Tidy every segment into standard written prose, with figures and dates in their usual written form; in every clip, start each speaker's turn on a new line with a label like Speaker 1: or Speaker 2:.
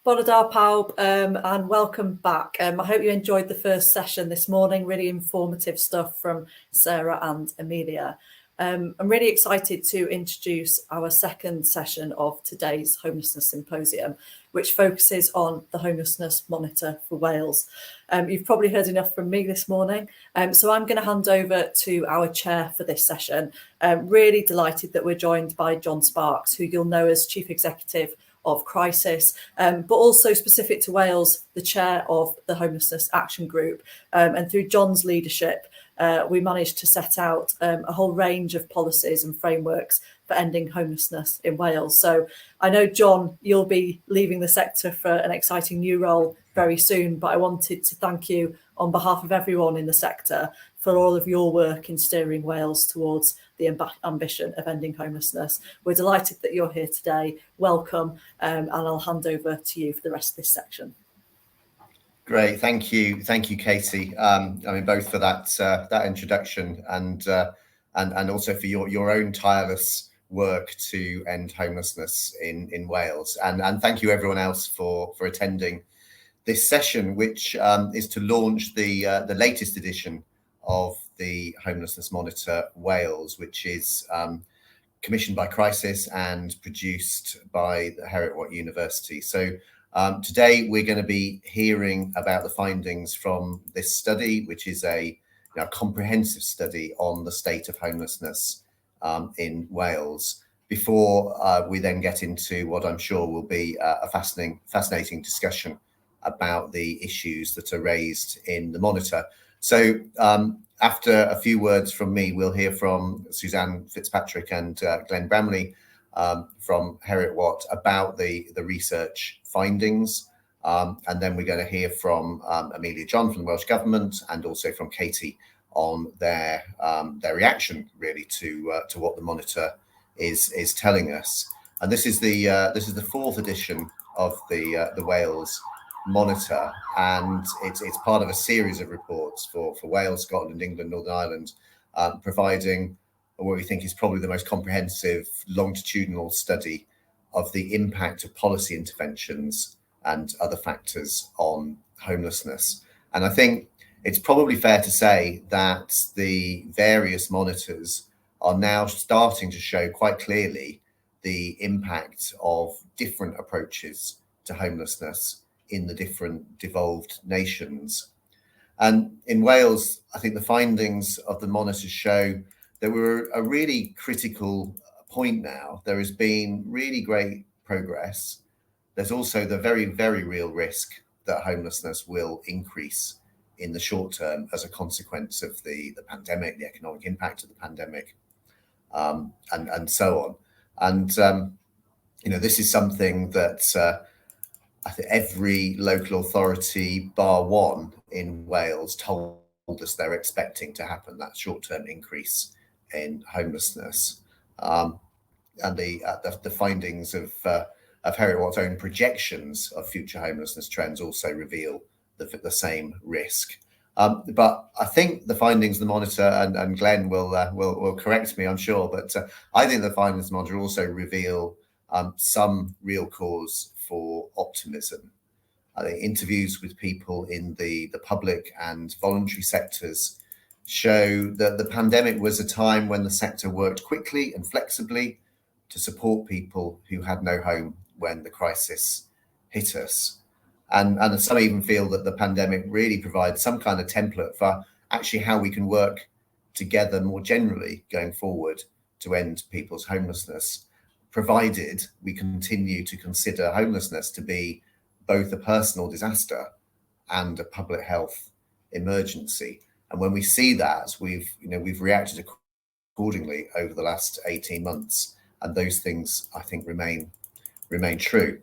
Speaker 1: Bore da pawb, and welcome back. I hope you enjoyed the first session this morning, really informative stuff from Sarah and Amelia. I'm really excited to introduce our second session of today's Homelessness Symposium, which focuses on the Homelessness Monitor for Wales. You've probably heard enough from me this morning, so I'm going to hand over to our chair for this session. Really delighted that we're joined by John Sparks, who you'll know as Chief Executive of Crisis, but also specific to Wales, the chair of the Homelessness Action Group. And through John's leadership, we managed to set out a whole range of policies and frameworks for ending homelessness in Wales. So I know, John, you'll be leaving the sector for an exciting new role very soon, but I wanted to thank you on behalf of everyone in the sector for all of your work in steering Wales towards the ambition of ending homelessness. We're delighted that you're here today. Welcome, and I'll hand over to you for the rest of this section.
Speaker 2: Great, thank you, Katie. Both for that introduction and also for your own tireless work to end homelessness in Wales, and thank you everyone else for attending this session, which is to launch the latest edition of the Homelessness Monitor Wales, which is commissioned by Crisis and produced by the Heriot-Watt University. So today we're going to be hearing about the findings from this study, which is a comprehensive study on the state of homelessness in Wales, before we then get into what I'm sure will be a fascinating discussion about the issues that are raised in the monitor. So after a few words from me, we'll hear from Suzanne Fitzpatrick and Glenn Bramley from Heriot-Watt about the research findings. And then we're going to hear from Amelia John from the Welsh Government, and also from Katie on their reaction really to what the monitor is telling us. And this is the fourth edition of the Wales Monitor, and it's part of a series of reports for Wales, Scotland, England, Northern Ireland, providing what we think is probably the most comprehensive longitudinal study of the impact of policy interventions and other factors on homelessness. And I think it's probably fair to say that the various monitors are now starting to show quite clearly the impact of different approaches to homelessness in the different devolved nations. And in Wales, I think the findings of the monitors show that we're at a really critical point now. There has been really great progress. There's also the very, very real risk that homelessness will increase in the short term as a consequence of the pandemic, the economic impact of the pandemic, and so on. And this is something that I think every local authority, bar one in Wales, told us they're expecting to happen, that short-term increase in homelessness. And the findings of Heriot-Watt's own projections of future homelessness trends also reveal the same risk. But I think the findings of the monitor, and Glenn will correct me, I'm sure, but I think the findings of the monitor also reveal some real cause for optimism. I think interviews with people in the public and voluntary sectors show that the pandemic was a time when the sector worked quickly and flexibly to support people who had no home when the crisis hit us. And some even feel that the pandemic really provides some kind of template for actually how we can work together more generally going forward to end people's homelessness, provided we continue to consider homelessness to be both a personal disaster and a public health emergency. And when we see that, we've reacted accordingly over the last 18 months, and those things I think remain true.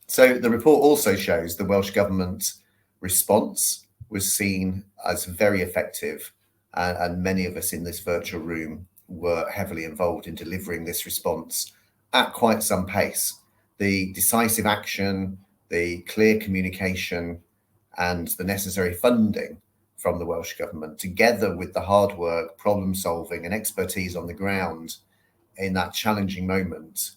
Speaker 2: So the report also shows the Welsh Government response was seen as very effective, and many of us in this virtual room were heavily involved in delivering this response at quite some pace. The decisive action, the clear communication, and the necessary funding from the Welsh Government, together with the hard work, problem solving, and expertise on the ground in that challenging moment,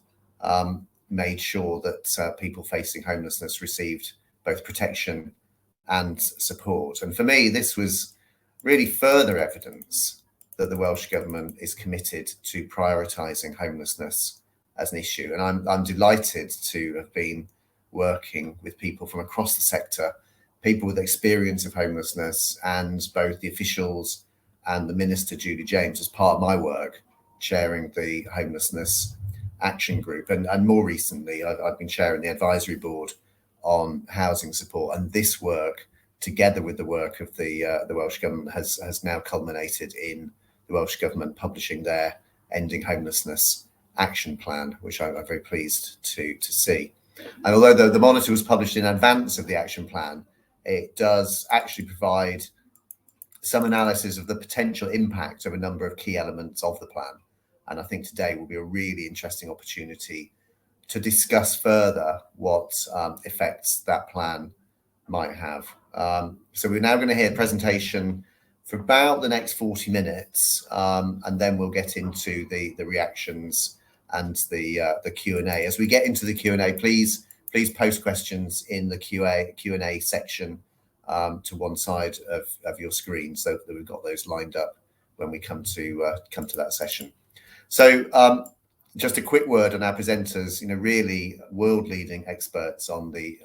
Speaker 2: made sure that people facing homelessness received both protection and support. And for me, this was really further evidence that the Welsh Government is committed to prioritising homelessness as an issue. And I'm delighted to have been working with people from across the sector, people with experience of homelessness, and both the officials and the Minister, Julie James, as part of my work, chairing the Homelessness Action Group. And more recently, I've been chairing the advisory board on housing support. And this work, together with the work of the Welsh Government, has now culminated in the Welsh Government publishing their Ending Homelessness Action Plan, which I'm very pleased to see. And although the monitor was published in advance of the action plan, it does actually provide some analysis of the potential impact of a number of key elements of the plan. And I think today will be a really interesting opportunity to discuss further what effects that plan might have. So we're now going to hear a presentation for about the next 40 minutes, and then we'll get into the reactions and the Q&A. As we get into the Q&A, please post questions in the Q&A section to one side of your screen, so that we've got those lined up when we come to that session. So just a quick word on our presenters, really world-leading experts on the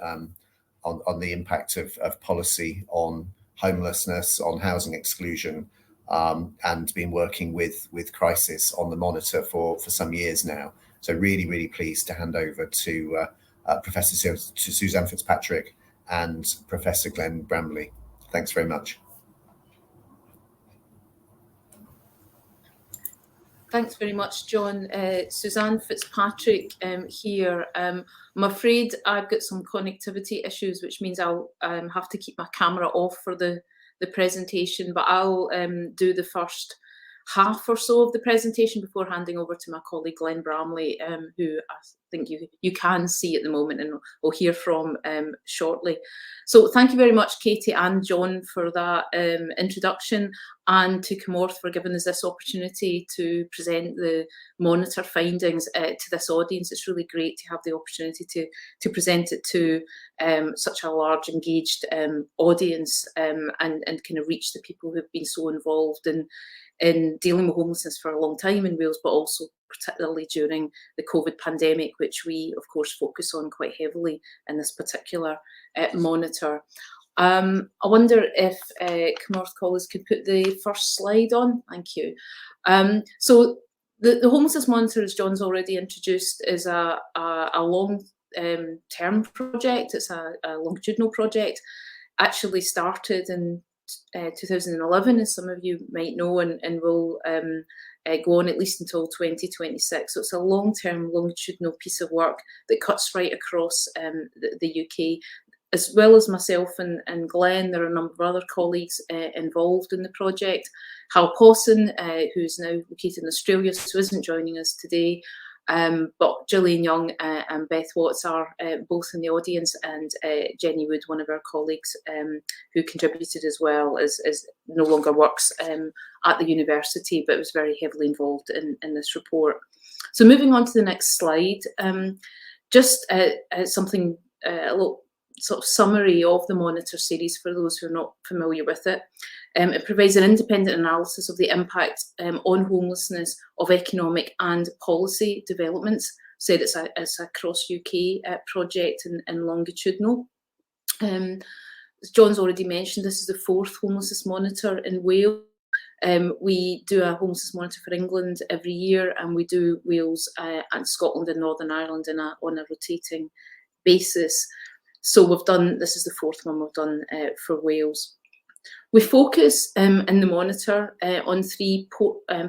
Speaker 2: impact of policy on homelessness, on housing exclusion, and been working with Crisis on the monitor for some years now. So really pleased to hand over to Professor Suzanne Fitzpatrick and Professor Glenn Bramley. Thanks very much.
Speaker 3: Thanks very much, John. Suzanne Fitzpatrick here. I'm afraid I've got some connectivity issues, which means I'll have to keep my camera off for the presentation, but I'll do the first half or so of the presentation before handing over to my colleague Glenn Bramley, who I think you can see at the moment and we'll hear from shortly. So thank you very much, Katie and John, for that introduction, and to Comorth for giving us this opportunity to present the monitor findings to this audience. It's really great to have the opportunity to present it to such a large engaged audience and kind of reach the people who've been so involved in dealing with homelessness for a long time in Wales, but also particularly during the COVID pandemic, which we, of course, focus on quite heavily in this particular monitor. I wonder if Comorth colleagues could put the first slide on. Thank you. So the Homelessness Monitor, as John's already introduced, is a long-term project. It's a longitudinal project, actually started in 2011, as some of you might know, and will go on at least until 2026. So it's a long-term, longitudinal piece of work that cuts right across the UK. As well as myself and Glenn, there are a number of other colleagues involved in the project. Hal Pawson, who's now located in Australia, so isn't joining us today. But Gillian Young and Beth Watts are both in the audience, and Jenny Wood, one of our colleagues who contributed as well, is no longer works at the university, but was very heavily involved in this report. So moving on to the next slide, just something, a little sort of summary of the Monitor series for those who are not familiar with it. It provides an independent analysis of the impact on homelessness of economic and policy developments. Said it's a cross-UK project and longitudinal. As John's already mentioned, this is the 4th Homelessness Monitor in Wales. We do a Homelessness Monitor for England every year, and we do Wales and Scotland and Northern Ireland on a rotating basis. So this is the 4th one we've done for Wales. We focus in the monitor on 3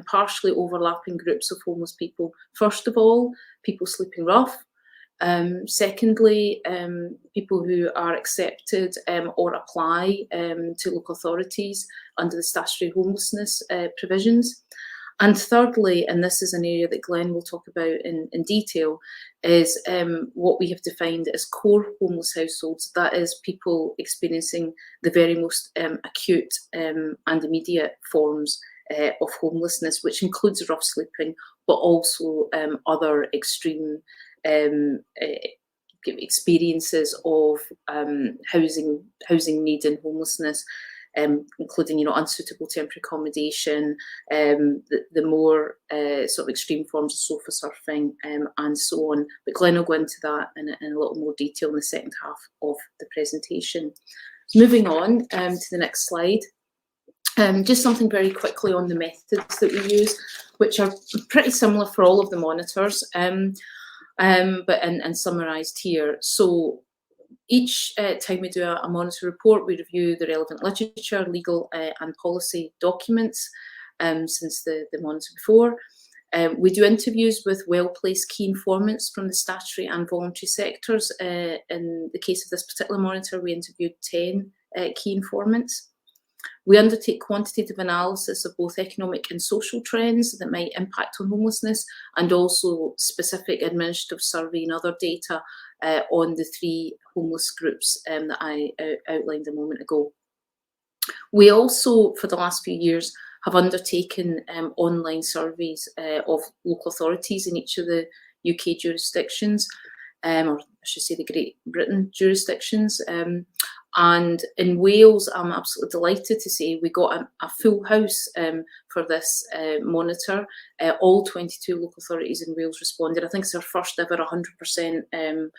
Speaker 3: partially overlapping groups of homeless people. First of all, people sleeping rough. Secondly, people who are accepted or apply to local authorities under the statutory homelessness provisions. And thirdly, and this is an area that Glenn will talk about in detail, is what we have defined as core homeless households. That is people experiencing the very most acute and immediate forms of homelessness, which includes rough sleeping, but also other extreme experiences of housing need and homelessness, including unsuitable temporary accommodation, the more sort of extreme forms of sofa surfing, and so on. But Glenn will go into that in a little more detail in the second half of the presentation. Moving on to the next slide. Just something very quickly on the methods that we use, which are pretty similar for all of the monitors, but summarised here. So each time we do a monitor report, we review the relevant literature, legal and policy documents since the monitor before. We do interviews with well-placed key informants from the statutory and voluntary sectors. In the case of this particular monitor, we interviewed 10 key informants. We undertake quantitative analysis of both economic and social trends that might impact on homelessness, and also specific administrative survey and other data on the 3 homeless groups that I outlined a moment ago. We also, for the last few years, have undertaken online surveys of local authorities in each of the UK jurisdictions, or I should say the Great Britain jurisdictions. And in Wales, I'm absolutely delighted to say we got a full house for this monitor. All 22 local authorities in Wales responded. I think it's our first ever 100%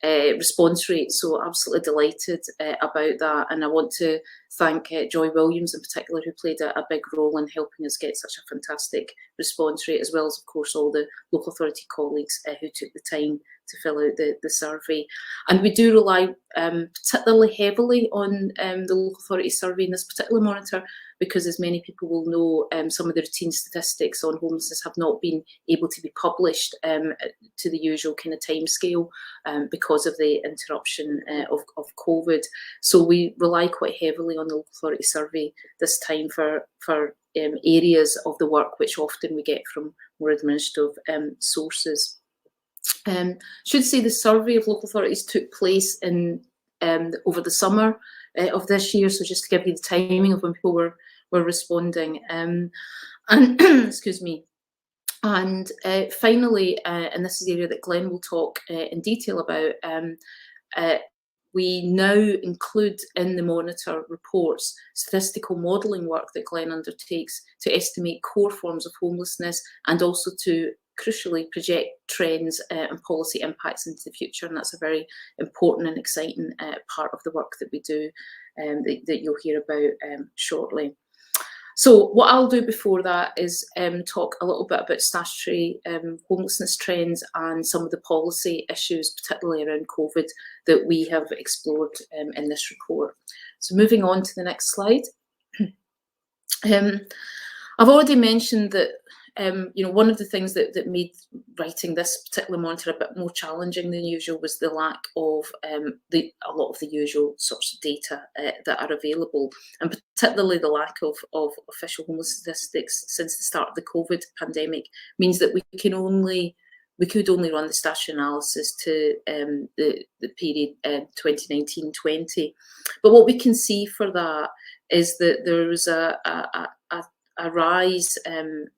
Speaker 3: response rate, so absolutely delighted about that. And I want to thank Joy Williams in particular, who played a big role in helping us get such a fantastic response rate, as well as, of course, all the local authority colleagues who took the time to fill out the survey. And we do rely particularly heavily on the local authority survey in this particular monitor, because, as many people will know, some of the routine statistics on homelessness have not been able to be published to the usual kind of timescale because of the interruption of COVID. So we rely quite heavily on the local authority survey this time for areas of the work which often we get from more administrative sources. Should say the survey of local authorities took place in over the summer of this year, so just to give you the timing of when people were responding. And excuse me. And finally, and this is the area that Glenn will talk in detail about, we now include in the monitor reports statistical modelling work that Glenn undertakes to estimate core forms of homelessness, and also to crucially project trends and policy impacts into the future. And that's a very important and exciting part of the work that we do, that you'll hear about shortly. So what I'll do before that is talk a little bit about statutory homelessness trends and some of the policy issues, particularly around COVID, that we have explored in this report. So moving on to the next slide. I've already mentioned that one of the things that made writing this particular monitor a bit more challenging than usual was the lack of a lot of the usual sorts of data that are available, and particularly the lack of official homeless statistics since the start of the COVID pandemic means that we could only run the statutory analysis to the period 2019-20. But what we can see for that is that there was a rise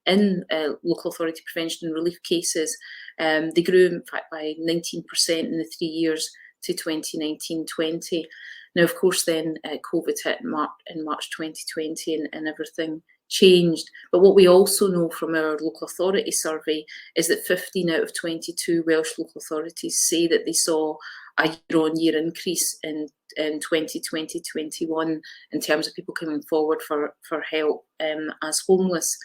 Speaker 3: in local authority prevention and relief cases. They grew, in fact, by 19% in the 3 years to 2019-20. Now, of course, then COVID hit in March 2020 and everything changed. But what we also know from our local authority survey is that 15 out of 22 Welsh local authorities say that they saw a year-on-year increase in 2020-21 in terms of people coming forward for help as homeless.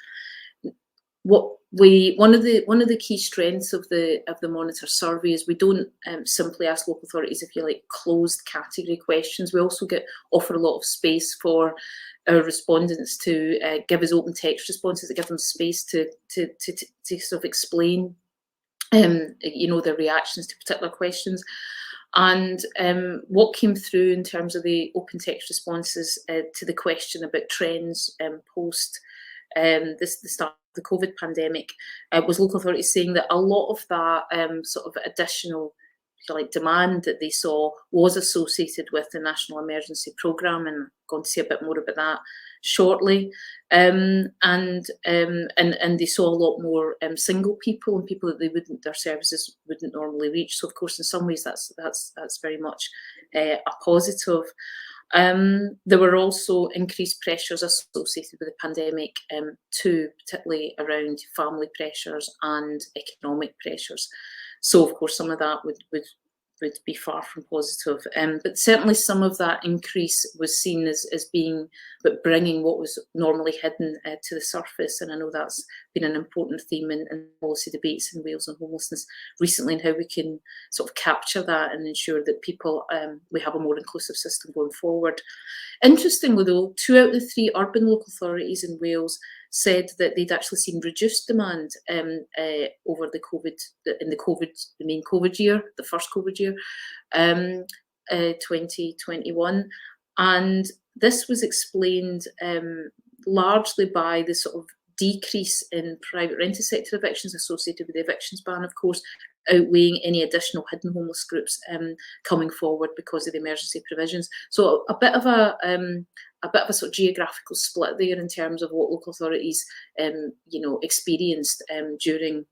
Speaker 3: One of the key strengths of the monitor survey is we don't simply ask local authorities, if you like, closed category questions. We also offer a lot of space for our respondents to give us open text responses that give them space to sort of explain their reactions to particular questions. And what came through in terms of the open text responses to the question about trends post the start of the COVID pandemic was local authorities saying that a lot of that sort of additional demand that they saw was associated with the National Emergency Programme, and I'm going to say a bit more about that shortly. And they saw a lot more single people and people that their services wouldn't normally reach. So of course, in some ways, that's very much a positive. There were also increased pressures associated with the pandemic too, particularly around family pressures and economic pressures. So of course, some of that would be far from positive. But certainly some of that increase was seen as being, but bringing what was normally hidden to the surface. And I know that's been an important theme in policy debates in Wales on homelessness recently, and how we can sort of capture that and ensure that people, we have a more inclusive system going forward. Interestingly though, 2 out of the 3 urban local authorities in Wales said that they'd actually seen reduced demand over the main COVID year, the first COVID year, 2021. And this was explained largely by the sort of decrease in private rented sector evictions associated with the evictions ban, of course, outweighing any additional hidden homeless groups coming forward because of the emergency provisions. So a bit of a sort of geographical split there in terms of what local authorities, experienced during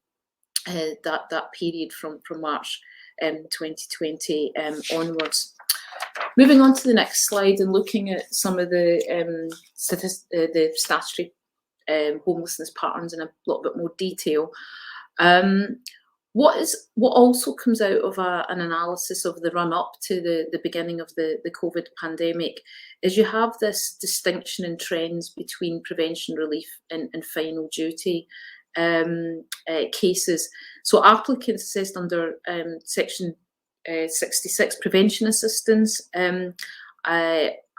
Speaker 3: that period from March 2020 onwards. Moving on to the next slide and looking at some of the statutory homelessness patterns in a little bit more detail. What also comes out of an analysis of the run-up to the beginning of the COVID pandemic is you have this distinction in trends between prevention, relief and final duty cases. So applicants assessed under section 66 prevention assistance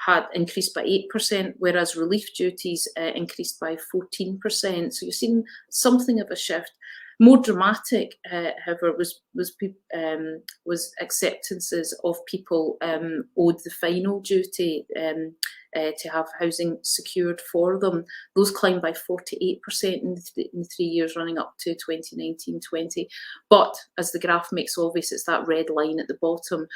Speaker 3: had increased by 8%, whereas relief duties increased by 14%. So you're seeing something of a shift. More dramatic, however, was acceptances of people owed the final duty to have housing secured for them. Those climbed by 48% in the 3 years running up to 2019-20. But as the graph makes obvious, it's that red line at the bottom.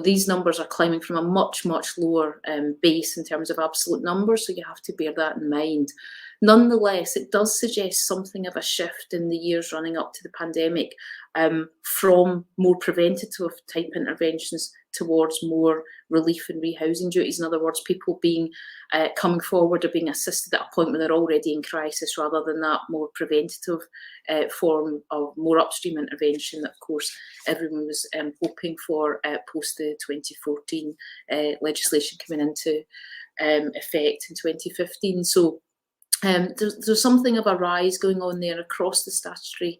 Speaker 3: These numbers are climbing from a much, much lower base in terms of absolute numbers, so you have to bear that in mind. Nonetheless, it does suggest something of a shift in the years running up to the pandemic from more preventative type interventions towards more relief and rehousing duties. In other words, people being coming forward or being assisted at a point where they're already in crisis, rather than that more preventative form of more upstream intervention that, of course, everyone was hoping for post the 2014 legislation coming into effect in 2015. So there's something of a rise going on there across the statutory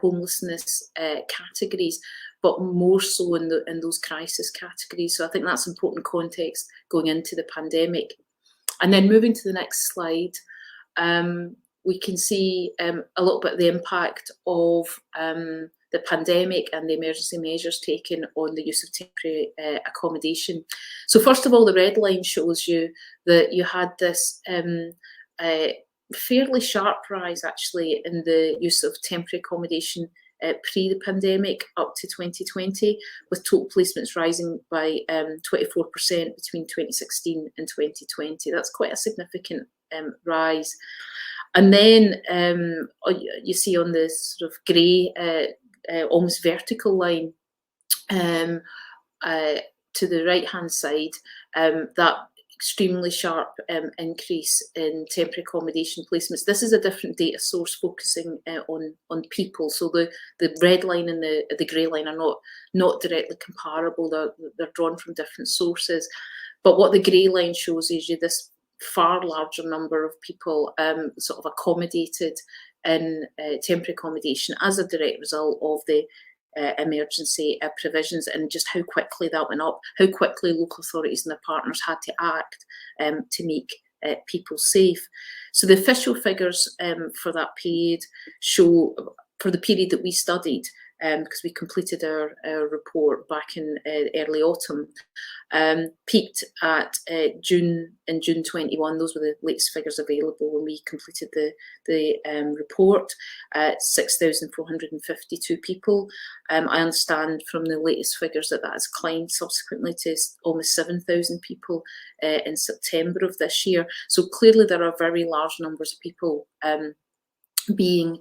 Speaker 3: homelessness categories, but more so in those crisis categories. So I think that's important context going into the pandemic. And then moving to the next slide, we can see a little bit of the impact of the pandemic and the emergency measures taken on the use of temporary accommodation. So first of all, the red line shows you that you had this fairly sharp rise actually in the use of temporary accommodation pre the pandemic up to 2020, with total placements rising by 24% between 2016 and 2020. That's quite a significant rise. And then you see on this sort of grey, almost vertical line to the right-hand side, that extremely sharp increase in temporary accommodation placements. This is a different data source focusing on people. So the red line and the grey line are not directly comparable. They're drawn from different sources. But what the grey line shows is you this far larger number of people sort of accommodated in temporary accommodation as a direct result of the emergency provisions, and just how quickly that went up, how quickly local authorities and their partners had to act to make people safe. So the official figures for that period show, for the period that we studied, because we completed our report back in early autumn, peaked at June 21. Those were the latest figures available when we completed the report. 6,452 people. I understand from the latest figures that has climbed subsequently to almost 7,000 people in September of this year. So clearly there are very large numbers of people being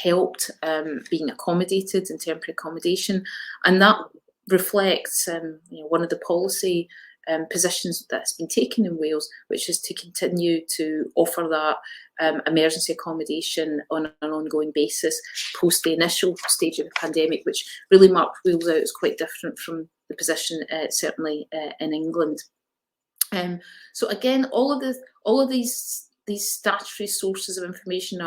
Speaker 3: helped, being accommodated in temporary accommodation, and that reflects one of the policy positions that's been taken in Wales, which is to continue to offer that emergency accommodation on an ongoing basis post the initial stage of the pandemic, which really marked Wales out as quite different from the position certainly in England. So again, all of these statutory sources of information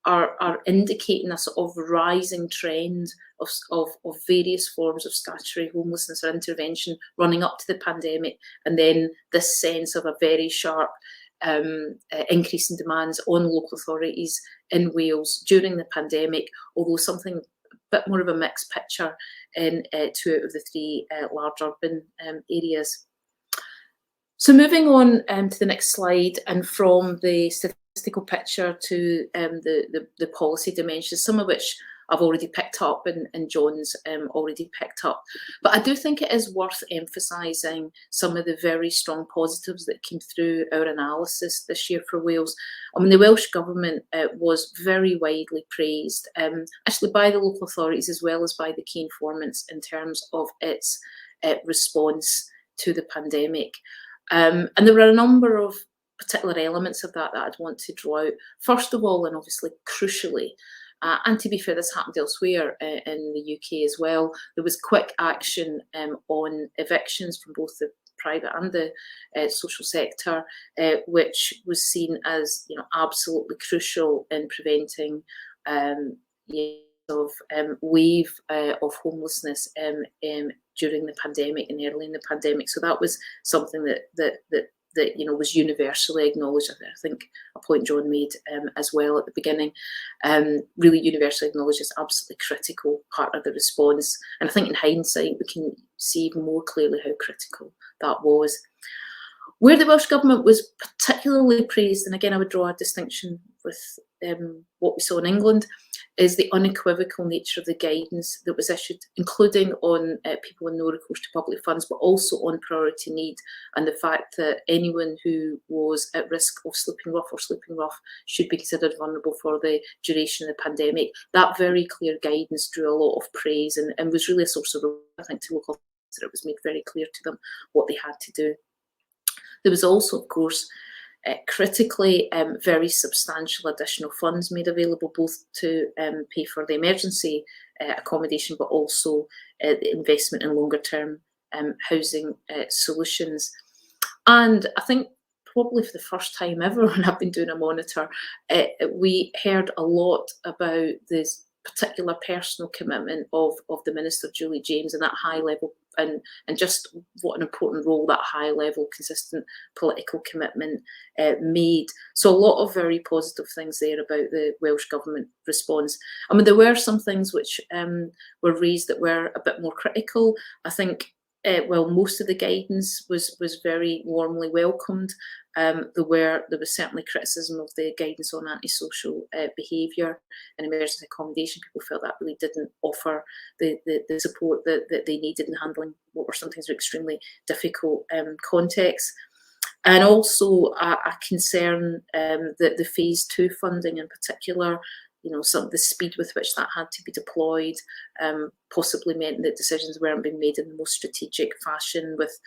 Speaker 3: are indicating a sort of rising trend of various forms of statutory homelessness or intervention running up to the pandemic, and then this sense of a very sharp increase in demands on local authorities in Wales during the pandemic, although something a bit more of a mixed picture in 2 out of the 3 large urban areas. So moving on to the next slide, and from the statistical picture to the policy dimensions, some of which I've already picked up and John's already picked up. But I do think it is worth emphasising some of the very strong positives that came through our analysis this year for Wales. I mean, the Welsh Government was very widely praised, actually by the local authorities as well as by the key informants in terms of its response to the pandemic. And there were a number of particular elements of that I'd want to draw out. First of all, and obviously crucially, and to be fair, this happened elsewhere in the UK as well, there was quick action on evictions from both the private and the social sector, which was seen as absolutely crucial in preventing wave of homelessness during the pandemic and early in the pandemic. So that was something that was universally acknowledged. I think a point John made as well at the beginning, really universally acknowledged as absolutely critical part of the response. And I think in hindsight we can see even more clearly how critical that was. Where the Welsh Government was particularly praised, and again I would draw a distinction with what we saw in England, is the unequivocal nature of the guidance that was issued, including on people with no recourse to public funds, but also on priority need, and the fact that anyone who was at risk of sleeping rough should be considered vulnerable for the duration of the pandemic. That very clear guidance drew a lot of praise and was really a source of, I think, to local authorities, that it was made very clear to them what they had to do. There was also, of course, critically, very substantial additional funds made available, both to pay for the emergency accommodation, but also the investment in longer term housing solutions. And I think probably for the first time ever when I've been doing a monitor, we heard a lot about this particular personal commitment of the Minister, Julie James, and that high level, and just what an important role that high level, consistent political commitment made. So a lot of very positive things there about the Welsh Government response. I mean, there were some things which were raised that were a bit more critical. I think most of the guidance was very warmly welcomed. There was certainly criticism of the guidance on antisocial behaviour and emergency accommodation. People felt that really didn't offer the support that they needed in handling what were sometimes extremely difficult contexts. And also a concern that the phase 2 funding in particular, some of the speed with which that had to be deployed possibly meant that decisions weren't being made in the most strategic fashion, with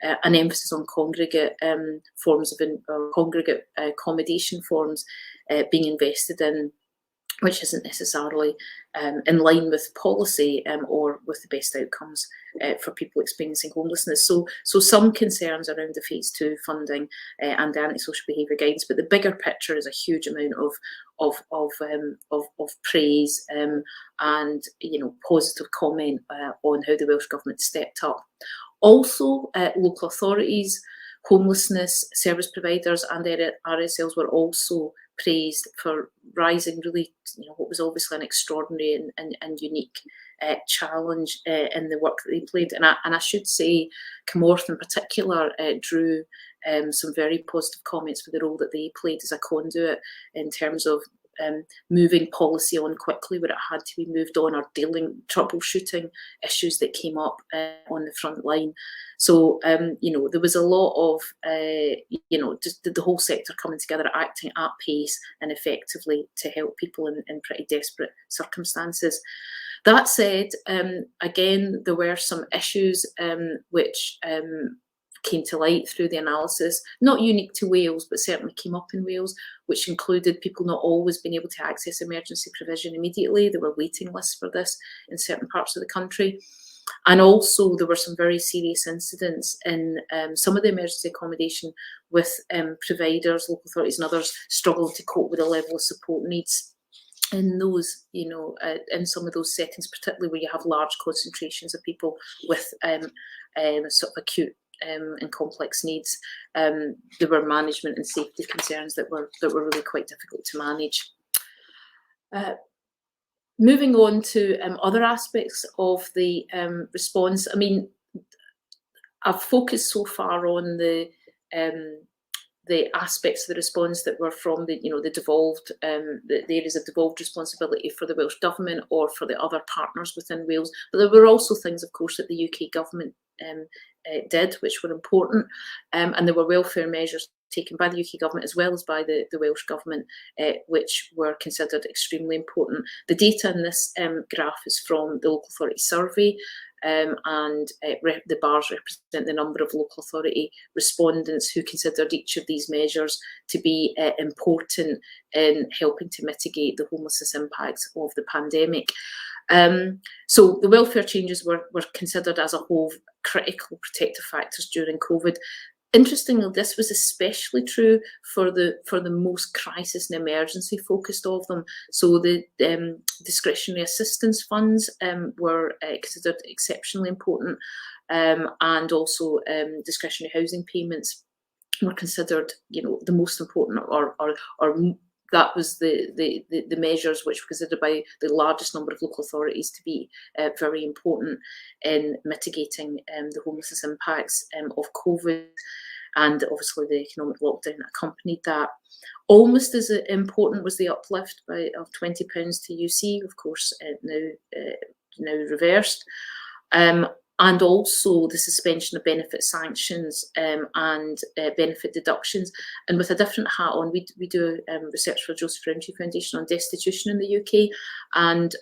Speaker 3: an emphasis on congregate forms of congregate accommodation forms being invested in, which isn't necessarily in line with policy or with the best outcomes for people experiencing homelessness. So some concerns around the phase 2 funding and the antisocial behaviour guidance, but the bigger picture is a huge amount of praise and positive comment on how the Welsh Government stepped up. Also, local authorities, homelessness service providers and RSLs were also praised for rising really, what was obviously an extraordinary and unique challenge in the work that they played. And I should say, Comorth in particular drew some very positive comments for the role that they played as a conduit in terms of moving policy on quickly where it had to be moved on, or troubleshooting issues that came up on the front line. So, there was a lot of, just the whole sector coming together, acting at pace and effectively to help people in pretty desperate circumstances. That said, again, there were some issues which came to light through the analysis, not unique to Wales, but certainly came up in Wales, which included people not always being able to access emergency provision immediately. There were waiting lists for this in certain parts of the country. And also there were some very serious incidents in some of the emergency accommodation with providers, local authorities and others struggling to cope with the level of support needs in those, in some of those settings, particularly where you have large concentrations of people with sort of acute and complex needs. There were management and safety concerns that were really quite difficult to manage. Moving on to other aspects of the response. I mean, I've focused so far on the aspects of the response that were from the devolved, the areas of devolved responsibility for the Welsh Government or for the other partners within Wales. But there were also things, of course, that the UK Government did, which were important, and there were welfare measures taken by the UK Government as well as by the Welsh Government, which were considered extremely important. The data in this graph is from the local authority survey, and the bars represent the number of local authority respondents who considered each of these measures to be important in helping to mitigate the homelessness impacts of the pandemic. So the welfare changes were considered as a whole critical protective factors during COVID. Interestingly, this was especially true for the most crisis and emergency focused of them. So the discretionary assistance funds were considered exceptionally important, and also discretionary housing payments were considered, the most important, or that was the measures which were considered by the largest number of local authorities to be very important in mitigating the homelessness impacts of COVID, and obviously the economic lockdown that accompanied that. Almost as important was the uplift of £20 to UC, of course, now reversed. And also the suspension of benefit sanctions and benefit deductions. And with a different hat on, we do research for Joseph Rowntree Foundation on destitution in the UK, and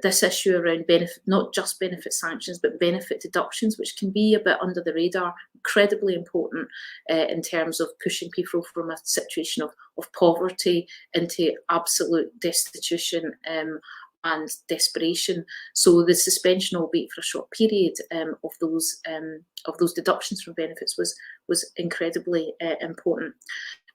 Speaker 3: this issue around not just benefit sanctions, but benefit deductions, which can be a bit under the radar, incredibly important in terms of pushing people from a situation of poverty into absolute destitution and desperation. So the suspension, albeit for a short period, of those deductions from benefits was incredibly important.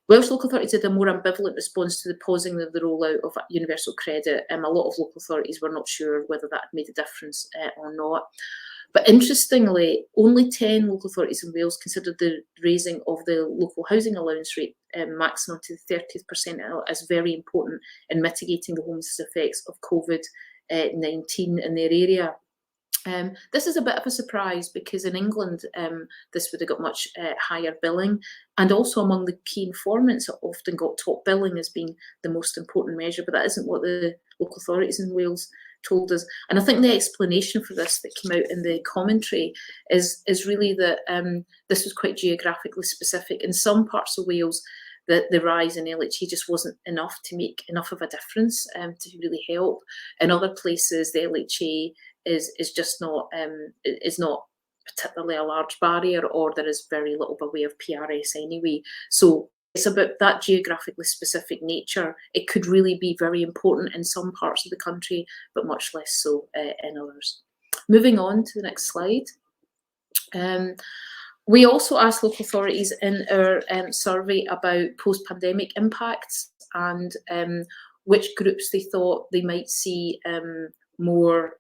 Speaker 3: Welsh local authorities had a more ambivalent response to the pausing of the rollout of universal credit. A lot of local authorities were not sure whether that had made a difference or not. But interestingly, only 10 local authorities in Wales considered the raising of the local housing allowance rate maximum to the 30th percentile as very important in mitigating the homelessness effects of COVID-19 in their area. This is a bit of a surprise because in England this would have got much higher billing, and also among the key informants it often got top billing as being the most important measure, but that isn't what the local authorities in Wales told us. And I think the explanation for this that came out in the commentary is really that this was quite geographically specific. In some parts of Wales, the rise in LHA just wasn't enough to make enough of a difference to really help. In other places, the LHA is just not particularly a large barrier, or there is very little by way of PRS anyway. So it's about that geographically specific nature. It could really be very important in some parts of the country, but much less so in others. Moving on to the next slide. We also asked local authorities in our survey about post-pandemic impacts and which groups they thought they might see more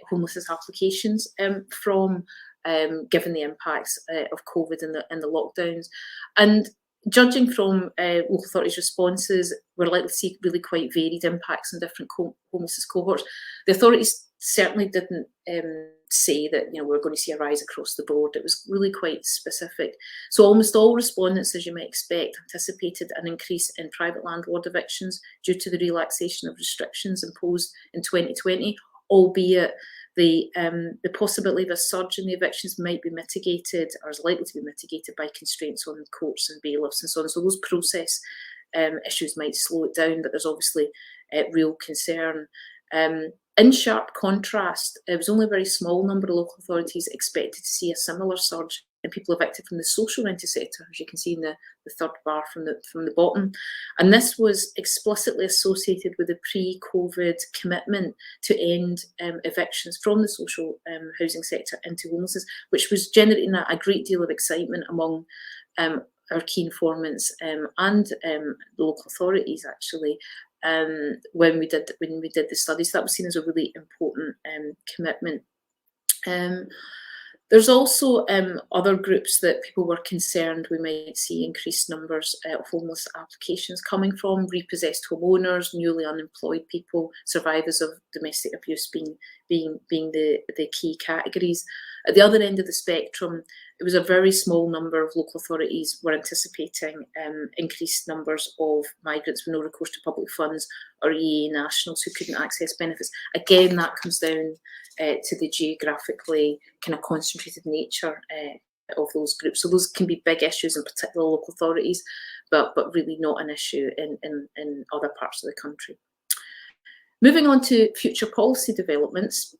Speaker 3: homelessness applications from, given the impacts of COVID and the lockdowns. And judging from local authorities' responses, we're likely to see really quite varied impacts on different homelessness cohorts. The authorities certainly didn't say that we're going to see a rise across the board. It was really quite specific. So almost all respondents, as you might expect, anticipated an increase in private landlord evictions due to the relaxation of restrictions imposed in 2020, albeit the possibility of a surge in the evictions might be mitigated, or is likely to be mitigated, by constraints on courts and bailiffs and so on. So those process issues might slow it down, but there's obviously real concern. In sharp contrast, it was only a very small number of local authorities expected to see a similar surge in people evicted from the social rented sector, as you can see in the third bar from the bottom. And this was explicitly associated with the pre-COVID commitment to end evictions from the social housing sector into homelessness, which was generating a great deal of excitement among our key informants and the local authorities, actually. When we did the studies, that was seen as a really important commitment. There's also other groups that people were concerned we might see increased numbers of homeless applications coming from: repossessed homeowners, newly unemployed people, survivors of domestic abuse being the key categories. At the other end of the spectrum, it was a very small number of local authorities were anticipating increased numbers of migrants with no recourse to public funds or EA nationals who couldn't access benefits. Again, that comes down to the geographically kind of concentrated nature of those groups. So those can be big issues in particular local authorities, but really not an issue in other parts of the country. Moving on to future policy developments.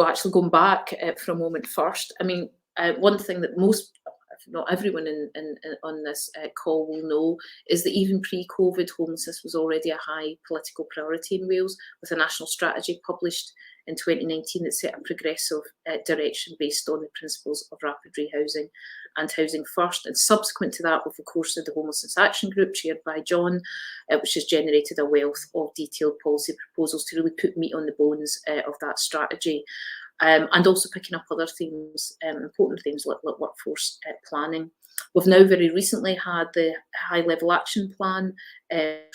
Speaker 3: Actually going back for a moment first, one thing that most, if not everyone on this call will know, is that even pre-COVID, homelessness was already a high political priority in Wales, with a national strategy published in 2019 that set a progressive direction based on the principles of rapid rehousing and housing first. And subsequent to that, we've of course had the Homelessness Action Group chaired by John, which has generated a wealth of detailed policy proposals to really put meat on the bones of that strategy. And also picking up other themes, important themes like workforce planning. We've now very recently had the high-level action plan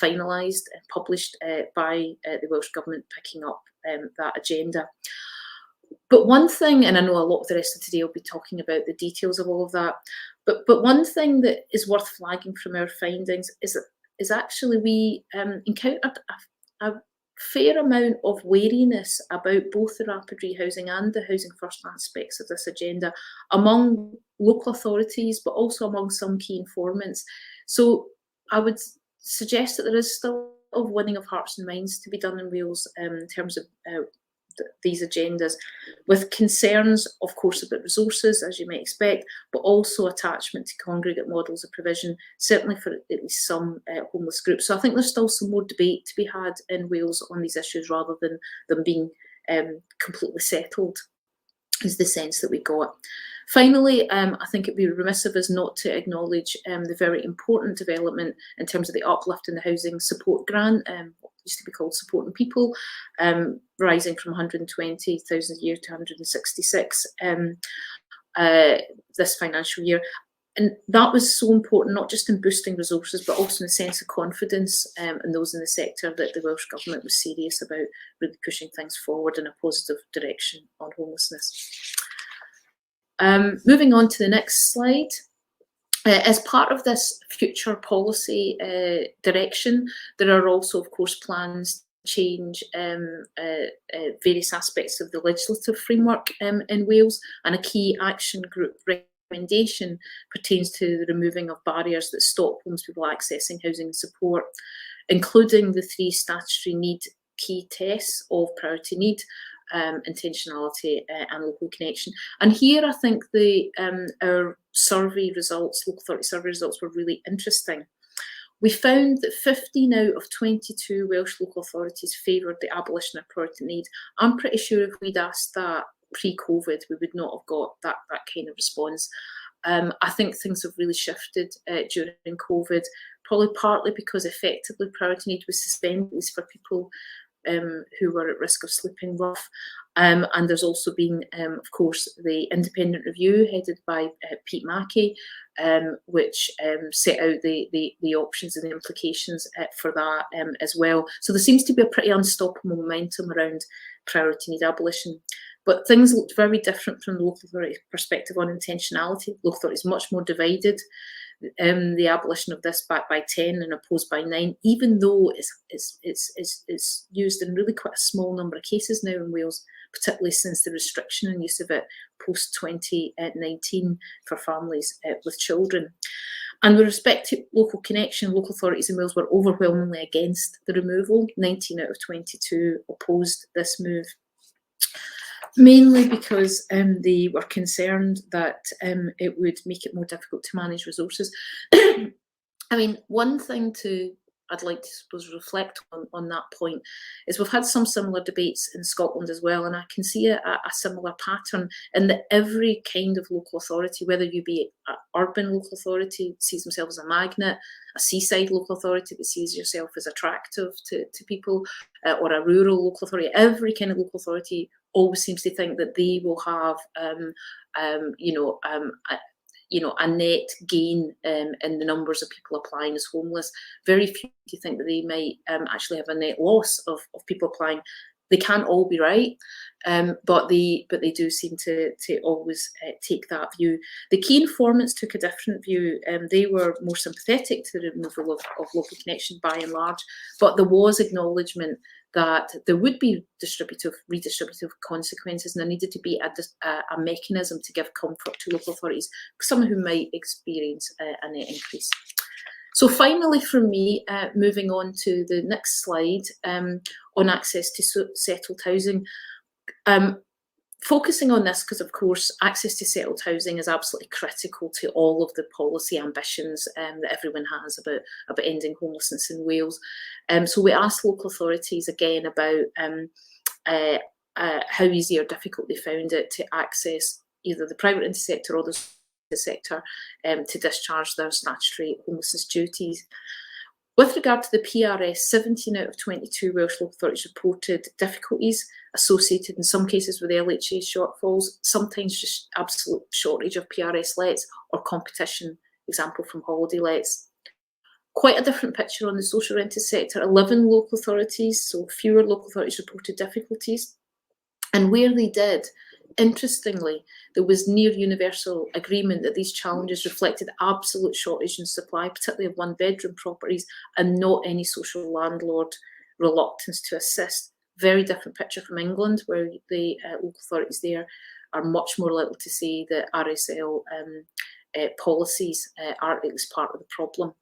Speaker 3: finalised and published by the Welsh Government, picking up that agenda. But one thing, and I know a lot of the rest of today will be talking about the details of all of that, but one thing that is worth flagging from our findings is actually we encountered a fair amount of wariness about both the rapid rehousing and the housing first aspects of this agenda among local authorities, but also among some key informants. So I would suggest that there is still a winning of hearts and minds to be done in Wales in terms of these agendas, with concerns, of course, about resources, as you might expect, but also attachment to congregate models of provision, certainly for at least some homeless groups. So I think there's still some more debate to be had in Wales on these issues, rather than them being completely settled, is the sense that we got. Finally, I think it'd be remiss of us not to acknowledge the very important development in terms of the uplift in the housing support grant, what used to be called Supporting People, rising from 120,000 a year to 166 this financial year. And that was so important, not just in boosting resources, but also in a sense of confidence in those in the sector, that the Welsh Government was serious about really pushing things forward in a positive direction on homelessness. Moving on to the next slide. As part of this future policy direction, there are also, of course, plans to change various aspects of the legislative framework in Wales, and a key action group recommendation pertains to the removing of barriers that stop homeless people accessing housing support, including the 3 statutory need key tests of priority need, intentionality and local connection. And here I think our survey results, local authority survey results, were really interesting. We found that 15 out of 22 Welsh local authorities favoured the abolition of priority need. I'm pretty sure if we'd asked that pre-COVID, we would not have got that kind of response. I think things have really shifted during COVID, probably partly because effectively priority need was suspended, at least for people who were at risk of sleeping rough. And there's also been, of course, the independent review headed by Pete Mackey, which set out the options and the implications for that as well. So there seems to be a pretty unstoppable momentum around priority need abolition. But things looked very different from the local authority perspective on intentionality. Local authority is much more divided. The abolition of this backed by 10 and opposed by 9, even though it's used in really quite a small number of cases now in Wales, particularly since the restriction and use of it post-2019 for families with children. And with respect to local connection, local authorities in Wales were overwhelmingly against the removal. 19 out of 22 opposed this move, mainly because they were concerned that it would make it more difficult to manage resources. I mean, one thing I'd like to suppose reflect on that point is we've had some similar debates in Scotland as well, and I can see a similar pattern in that every kind of local authority, whether you be an urban local authority, sees themselves as a magnet, a seaside local authority that sees yourself as attractive to people, or a rural local authority, every kind of local authority always seems to think that they will have a net gain in the numbers of people applying as homeless. Very few think that they might actually have a net loss of people applying. They can't all be right, but they do seem to always take that view. The key informants took a different view. They were more sympathetic to the removal of local connection by and large, but there was acknowledgement that there would be redistributive consequences, and there needed to be a mechanism to give comfort to local authorities, some who might experience a net increase. So finally, from me, moving on to the next slide on access to settled housing. Focusing on this because, of course, access to settled housing is absolutely critical to all of the policy ambitions that everyone has about ending homelessness in Wales. So we asked local authorities again about how easy or difficult they found it to access either the private sector or the sector to discharge their statutory homelessness duties. With regard to the PRS, 17 out of 22 Welsh local authorities reported difficulties associated in some cases with LHA shortfalls, sometimes just absolute shortage of PRS lets or competition, example from holiday lets. Quite a different picture on the social rented sector. 11 local authorities, so fewer local authorities, reported difficulties. And where they did, interestingly, there was near universal agreement that these challenges reflected absolute shortage in supply, particularly of one-bedroom properties, and not any social landlord reluctance to assist. Very different picture from England, where the local authorities there are much more likely to say that RSL policies are at least part of the problem.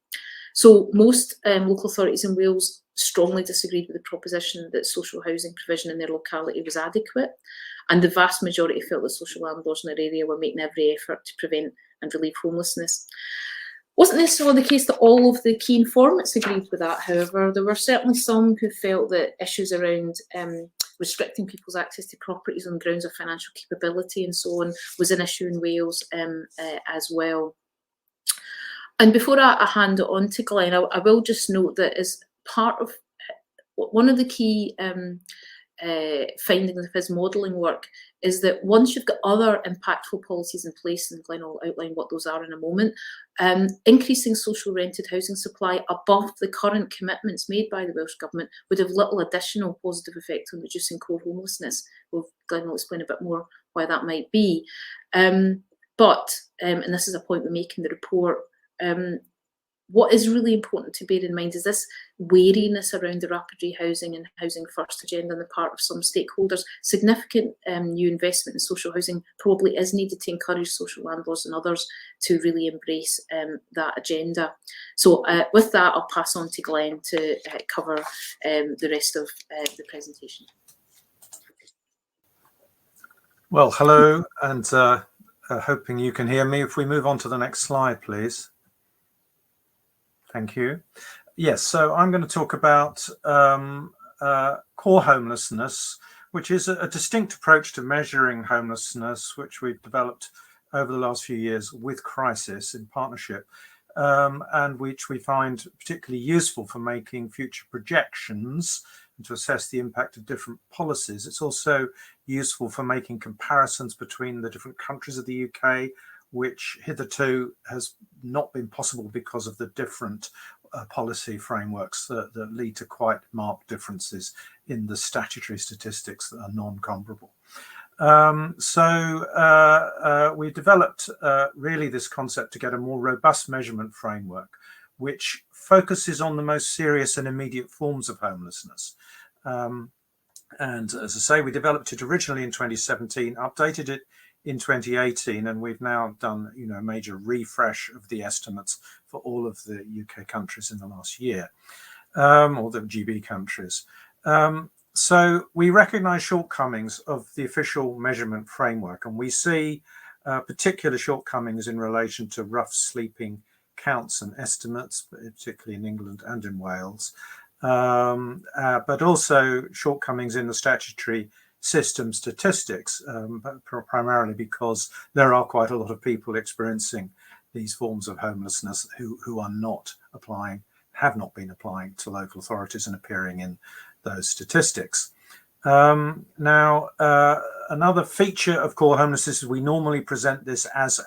Speaker 3: So most local authorities in Wales strongly disagreed with the proposition that social housing provision in their locality was adequate, and the vast majority felt that social landlords in their area were making every effort to prevent and relieve homelessness. Wasn't necessarily the case that all of the key informants agreed with that, however. There were certainly some who felt that issues around restricting people's access to properties on grounds of financial capability and so on was an issue in Wales as well. And before I hand it on to Glenn, I will just note that as part of one of the key findings of his modelling work is that once you've got other impactful policies in place, and Glenn will outline what those are in a moment, increasing social rented housing supply above the current commitments made by the Welsh Government would have little additional positive effect on reducing core homelessness. Well, Glenn will explain a bit more why that might be. But, and this is a point we make in the report, what is really important to bear in mind is this wariness around the rapid rehousing and housing first agenda on the part of some stakeholders. Significant new investment in social housing probably is needed to encourage social landlords and others to really embrace that agenda. So with that, I'll pass on to Glenn to cover the rest of the presentation.
Speaker 4: Well, hello, and hoping you can hear me. If we move on to the next slide, please. Thank you. Yes, so I'm going to talk about core homelessness, which is a distinct approach to measuring homelessness, which we've developed over the last few years with Crisis in partnership, and which we find particularly useful for making future projections and to assess the impact of different policies. It's also useful for making comparisons between the different countries of the UK which hitherto has not been possible because of the different policy frameworks that lead to quite marked differences in the statutory statistics that are non-comparable. We developed really this concept to get a more robust measurement framework, which focuses on the most serious and immediate forms of homelessness. And as I say, we developed it originally in 2017, updated it in 2018, and we've now done a major refresh of the estimates for all of the UK countries in the last year, or the GB countries. So we recognise shortcomings of the official measurement framework, and we see particular shortcomings in relation to rough sleeping counts and estimates, particularly in England and in Wales, but also shortcomings in the statutory system statistics, primarily because there are quite a lot of people experiencing these forms of homelessness who are not applying, have not been applying to local authorities and appearing in those statistics. Now, another feature of core homelessness is we normally present this as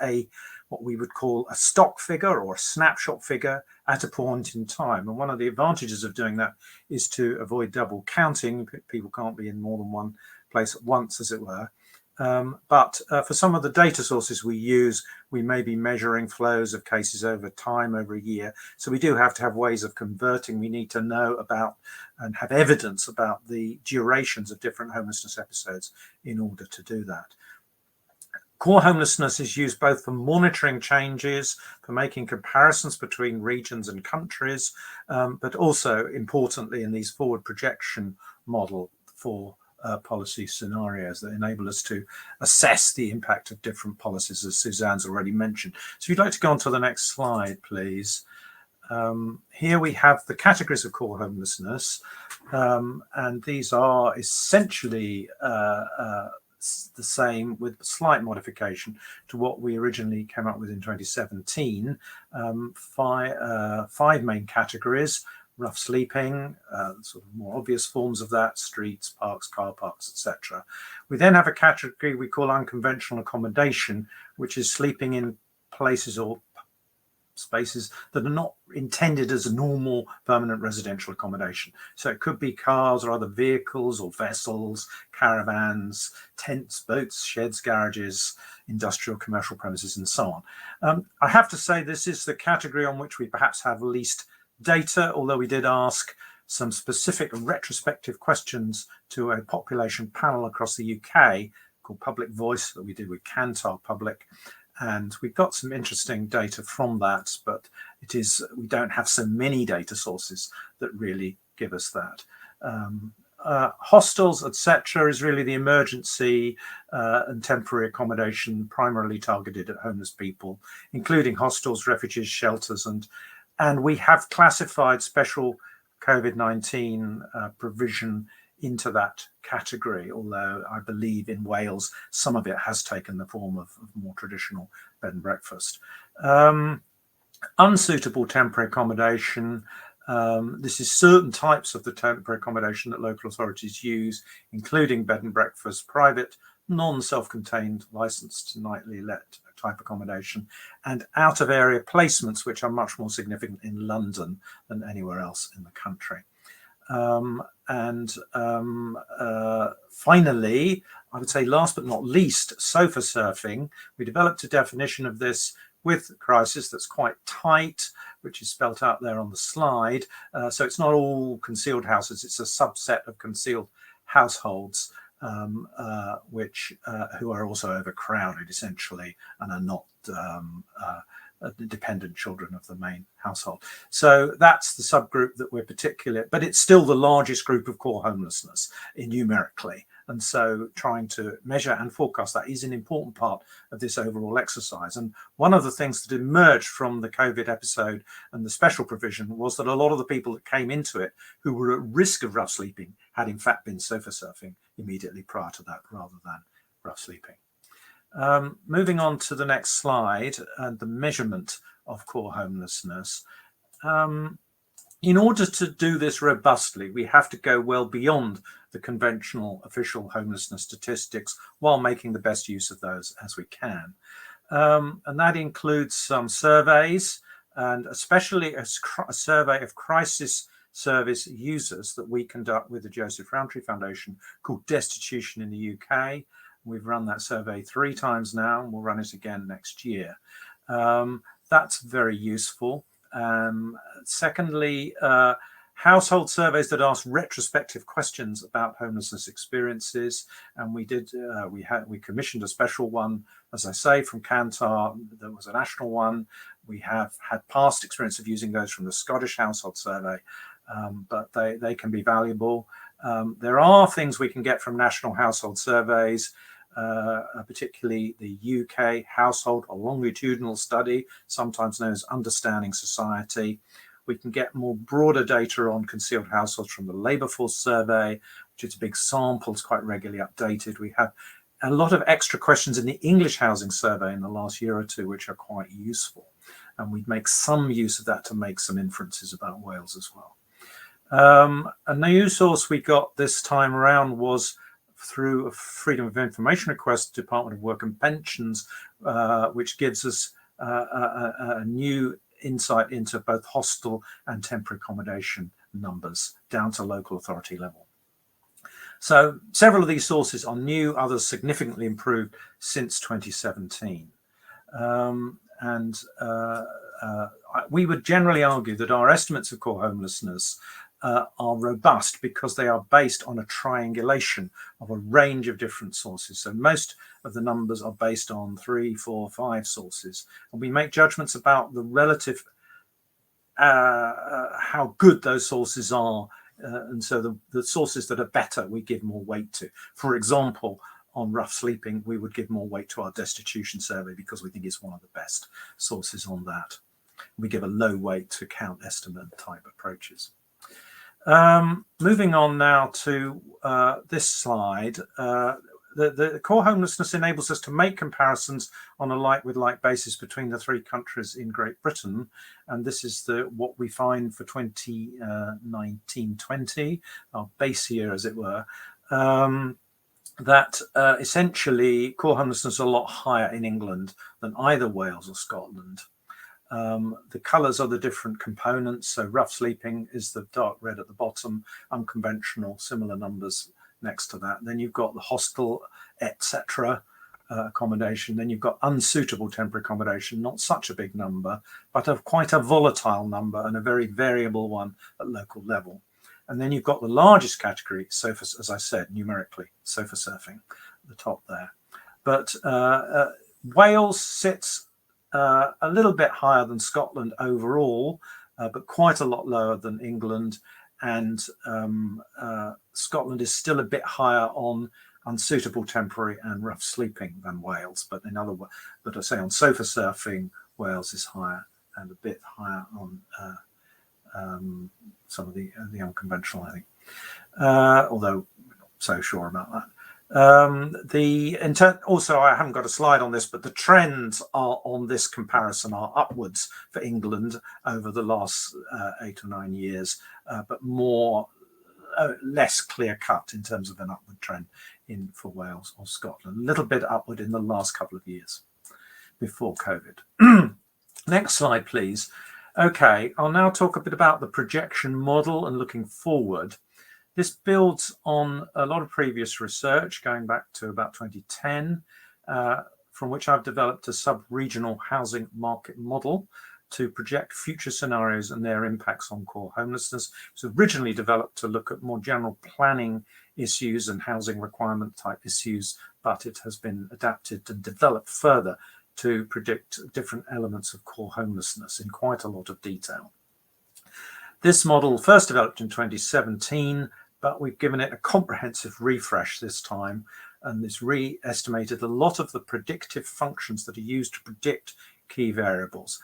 Speaker 4: what we would call a stock figure or a snapshot figure at a point in time. And one of the advantages of doing that is to avoid double counting. People can't be in more than one place at once, as it were. But for some of the data sources we use, we may be measuring flows of cases over time, over a year. So we do have to have ways of converting. We need to know about and have evidence about the durations of different homelessness episodes in order to do that. Core homelessness is used both for monitoring changes, for making comparisons between regions and countries, but also importantly in these forward projection model for policy scenarios that enable us to assess the impact of different policies, as Suzanne's already mentioned. So if you'd like to go on to the next slide, please. Here we have the categories of core homelessness, and these are essentially the same with slight modification to what we originally came up with in 2017. Five main categories: rough sleeping, sort of more obvious forms of that, streets, parks, car parks, etc. We then have a category we call unconventional accommodation, which is sleeping in places or spaces that are not intended as a normal permanent residential accommodation. So it could be cars or other vehicles or vessels, caravans, tents, boats, sheds, garages, industrial, commercial premises, and so on. I have to say this is the category on which we perhaps have least data, although we did ask some specific retrospective questions to a population panel across the UK called Public Voice that we did with Kantar Public. And we got some interesting data from that, but we don't have so many data sources that really give us that. Hostels, etc., is really the emergency and temporary accommodation primarily targeted at homeless people, including hostels, refuges, shelters, and we have classified special COVID-19 provision into that category, although I believe in Wales some of it has taken the form of more traditional bed and breakfast. Unsuitable temporary accommodation. This is certain types of the temporary accommodation that local authorities use, including bed and breakfast, private, non-self-contained, licensed nightly let type accommodation, and out-of-area placements, which are much more significant in London than anywhere else in the country. Finally, I would say last but not least, sofa surfing. We developed a definition of this with crisis that's quite tight, which is spelt out there on the slide. So it's not all concealed houses, it's a subset of concealed households who are also overcrowded essentially and are not dependent children of the main household. So that's the subgroup that we're but it's still the largest group of core homelessness numerically. And so trying to measure and forecast that is an important part of this overall exercise. And one of the things that emerged from the COVID episode and the special provision was that a lot of the people that came into it who were at risk of rough sleeping had in fact been sofa surfing immediately prior to that rather than rough sleeping. Moving on to the next slide and the measurement of core homelessness. In order to do this robustly, we have to go well beyond the conventional official homelessness statistics while making the best use of those as we can. and that includes some surveys, and especially a survey of crisis service users that we conduct with the Joseph Rowntree Foundation called Destitution in the UK. We've run that survey 3 times now, and we'll run it again next year. That's very useful. Secondly, household surveys that ask retrospective questions about homelessness experiences, and we commissioned a special one, as I say, from Kantar. There was a national one. We have had past experience of using those from the Scottish Household Survey, but they can be valuable. There are things we can get from national household surveys, particularly the UK Household or Longitudinal Study, sometimes known as Understanding Society. We can get more broader data on concealed households from the Labour Force Survey, which is a big sample, it's quite regularly updated. We have a lot of extra questions in the English Housing Survey in the last year or two, which are quite useful. And we'd make some use of that to make some inferences about Wales as well. A new source we got this time around was through a Freedom of Information request, Department of Work and Pensions, which gives us a new insight into both hostel and temporary accommodation numbers down to local authority level. So several of these sources are new, others significantly improved since 2017. We would generally argue that our estimates of core homelessness are robust because they are based on a triangulation of a range of different sources. So most of the numbers are based on 3, 4, 5 sources, and we make judgments about the relative how good those sources are, and so the sources that are better we give more weight to. For example, on rough sleeping, we would give more weight to our destitution survey because we think it's one of the best sources on that. We give a low weight to count estimate type approaches. Moving on now to this slide, the core homelessness enables us to make comparisons on a like-with-like basis between the 3 countries in Great Britain, and this is what we find for 2019-20, our base year, as it were. That essentially core homelessness is a lot higher in England than either Wales or Scotland. The colours are the different components. So rough sleeping is the dark red at the bottom, unconventional, similar numbers next to that. Then you've got the hostel, etc. Accommodation. Then you've got unsuitable temporary accommodation, not such a big number, but quite a volatile number and a very variable one at local level. And then you've got the largest category, sofa, as I said, numerically, sofa surfing at the top there. But Wales sits a little bit higher than Scotland overall, but quite a lot lower than England. And Scotland is still a bit higher on unsuitable temporary and rough sleeping than Wales. But in other words, but I say on sofa surfing, Wales is higher and a bit higher on some of the unconventional, I think. Although we're not so sure about that. Also, I haven't got a slide on this, but the trends are on this comparison are upwards for England over the last 8 or 9 years, but less clear cut in terms of an upward trend for Wales or Scotland. A little bit upward in the last couple of years before COVID. Next slide, please. Okay, I'll now talk a bit about the projection model and looking forward. This builds on a lot of previous research going back to about 2010, from which I've developed a sub-regional housing market model to project future scenarios and their impacts on core homelessness. It was originally developed to look at more general planning issues and housing requirement type issues, but it has been adapted and developed further to predict different elements of core homelessness in quite a lot of detail. This model first developed in 2017, but we've given it a comprehensive refresh this time, and this re-estimated a lot of the predictive functions that are used to predict key variables,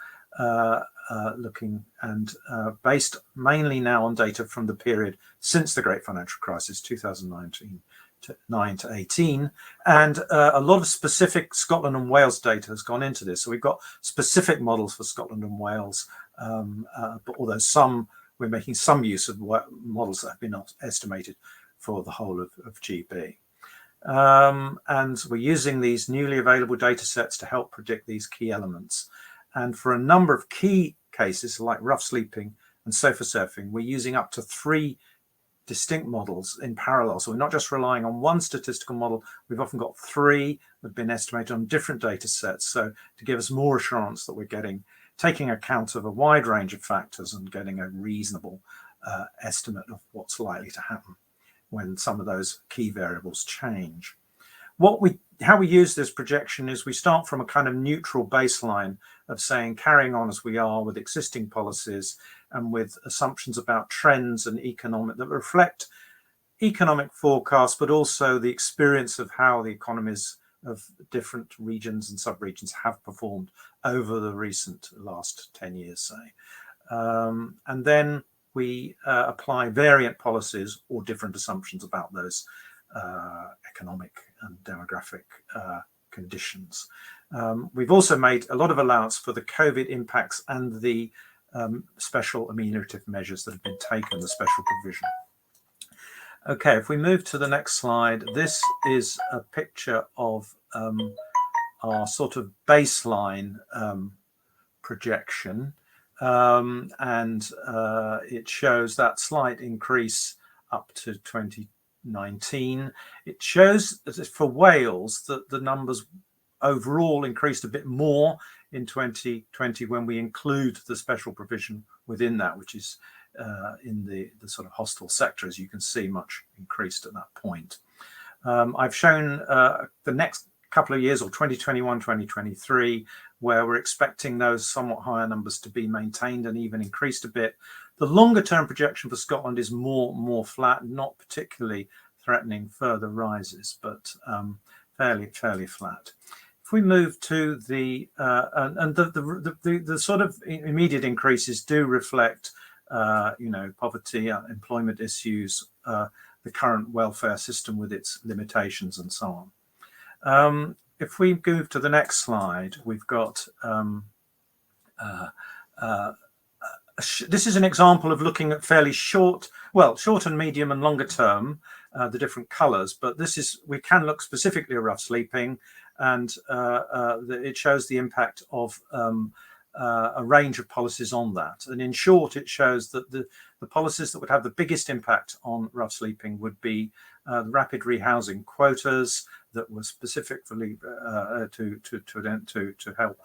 Speaker 4: based mainly now on data from the period since the Great Financial Crisis, 2009 to 18, and a lot of specific Scotland and Wales data has gone into this. So we've got specific models for Scotland and Wales, but although we're making some use of models that have been estimated for the whole of GB. And we're using these newly available data sets to help predict these key elements. And for a number of key cases like rough sleeping and sofa surfing, we're using up to 3 distinct models in parallel. So we're not just relying on one statistical model, we've often got 3 that have been estimated on different data sets. So to give us more assurance that we're taking account of a wide range of factors and getting a reasonable estimate of what's likely to happen when some of those key variables change. How we use this projection is we start from a kind of neutral baseline of saying, carrying on as we are with existing policies and with assumptions about trends and economic that reflect economic forecasts, but also the experience of how the economies of different regions and sub-regions have performed over the recent last 10 years, say. And then we apply variant policies or different assumptions about those economic and demographic conditions. We've also made a lot of allowance for the COVID impacts and the special ameliorative measures that have been taken, the special provision. Okay, if we move to the next slide, this is a picture of our sort of baseline projection. And it shows that slight increase up to 2019. It shows that for Wales that the numbers overall increased a bit more in 2020 when we include the special provision within that, which is in the sort of hostel sector, as you can see, much increased at that point. I've shown the next couple of years, or 2021, 2023, where we're expecting those somewhat higher numbers to be maintained and even increased a bit. The longer term projection for Scotland is more flat, not particularly threatening further rises, but fairly flat. If we move to the sort of immediate increases do reflect poverty, employment issues, the current welfare system with its limitations and so on. If we move to the next slide, we've got this is an example of looking at fairly short and medium and longer term, the different colors, but we can look specifically at rough sleeping, and it shows the impact of a range of policies on that. And in short, it shows that the policies that would have the biggest impact on rough sleeping would be the rapid rehousing quotas that were specifically to help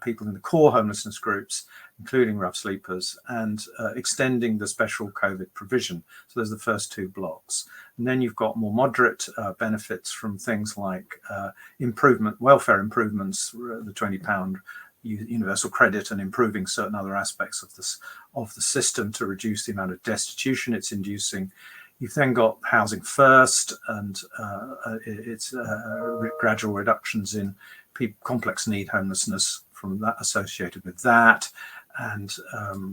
Speaker 4: people in the core homelessness groups, including rough sleepers, and extending the special COVID provision. So there's the first 2 blocks. And then you've got more moderate benefits from things like welfare improvements, the £20 universal credit, and improving certain other aspects of the system to reduce the amount of destitution it's inducing. You've then got Housing First, and it's gradual reductions in complex need homelessness from that associated with that, and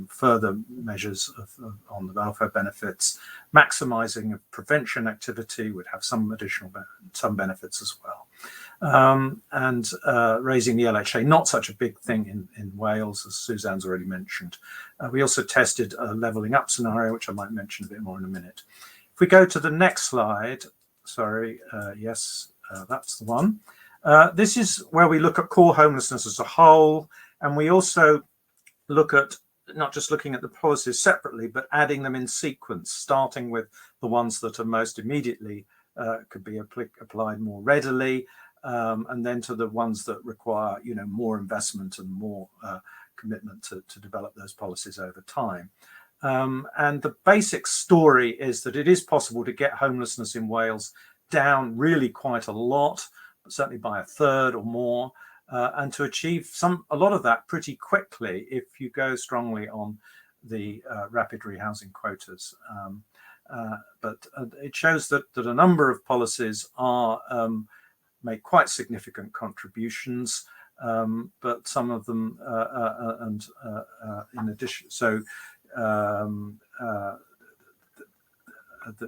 Speaker 4: further measures on the welfare benefits. Maximising of prevention activity would have some benefits as well. And raising the LHA, not such a big thing in Wales, as Suzanne's already mentioned. We also tested a levelling up scenario, which I might mention a bit more in a minute. If we go to the next slide, that's the one. This is where we look at core homelessness as a whole, and we also look at not just looking at the policies separately, but adding them in sequence, starting with the ones that are most immediately could be applied more readily, and then to the ones that require more investment and more commitment to develop those policies over time. And the basic story is that it is possible to get homelessness in Wales down really quite a lot, certainly by a third or more, and to achieve a lot of that pretty quickly if you go strongly on the rapid rehousing quotas. But it shows that a number of policies make quite significant contributions, but some of them, in addition,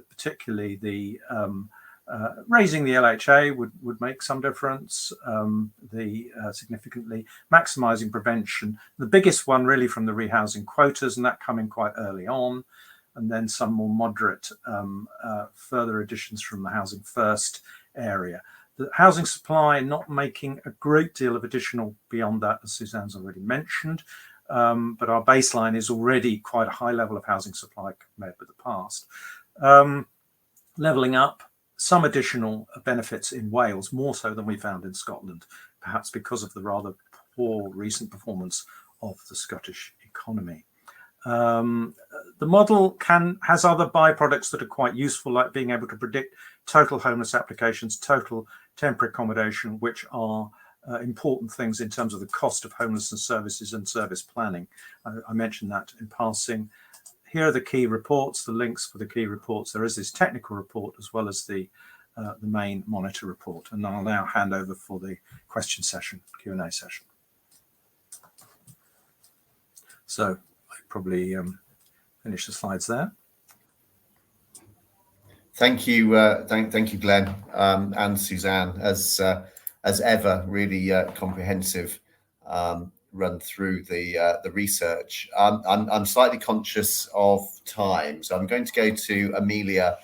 Speaker 4: particularly the raising the LHA would make some difference. Significantly maximising prevention, the biggest one really from the rehousing quotas, and that coming quite early on, and then some more moderate further additions from the Housing First area. The housing supply not making a great deal of additional beyond that, as Suzanne's already mentioned, but our baseline is already quite a high level of housing supply compared with the past. Levelling up, some additional benefits in Wales, more so than we found in Scotland, perhaps because of the rather poor recent performance of the Scottish economy. The model has other byproducts that are quite useful, like being able to predict total homeless applications, total temporary accommodation, which are important things in terms of the cost of homelessness services and service planning. I mentioned that in passing. Here are the key reports, the links for the key reports. There is this technical report as well as the main monitor report. And I'll now hand over for the question session, Q&A session. So I probably finish the slides there.
Speaker 2: Thank you, thank you, Glenn, and Suzanne, as ever, really comprehensive run through the research. I'm slightly conscious of time, so I'm going to go to Amelia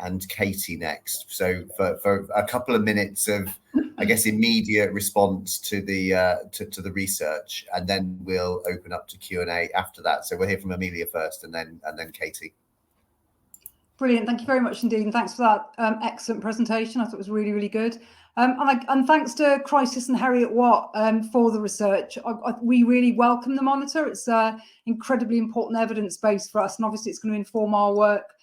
Speaker 2: and Katie next. So for a couple of minutes of, I guess, immediate response to the research, and then we'll open up to Q&A after that. So we'll hear from Amelia first, and then Katie.
Speaker 5: Brilliant. Thank you very much indeed. And thanks for that excellent presentation. I thought it was really, really good. And thanks to Crisis and Heriot-Watt for the research. We really welcome the monitor. It's incredibly important evidence base for us. And obviously it's going to inform our work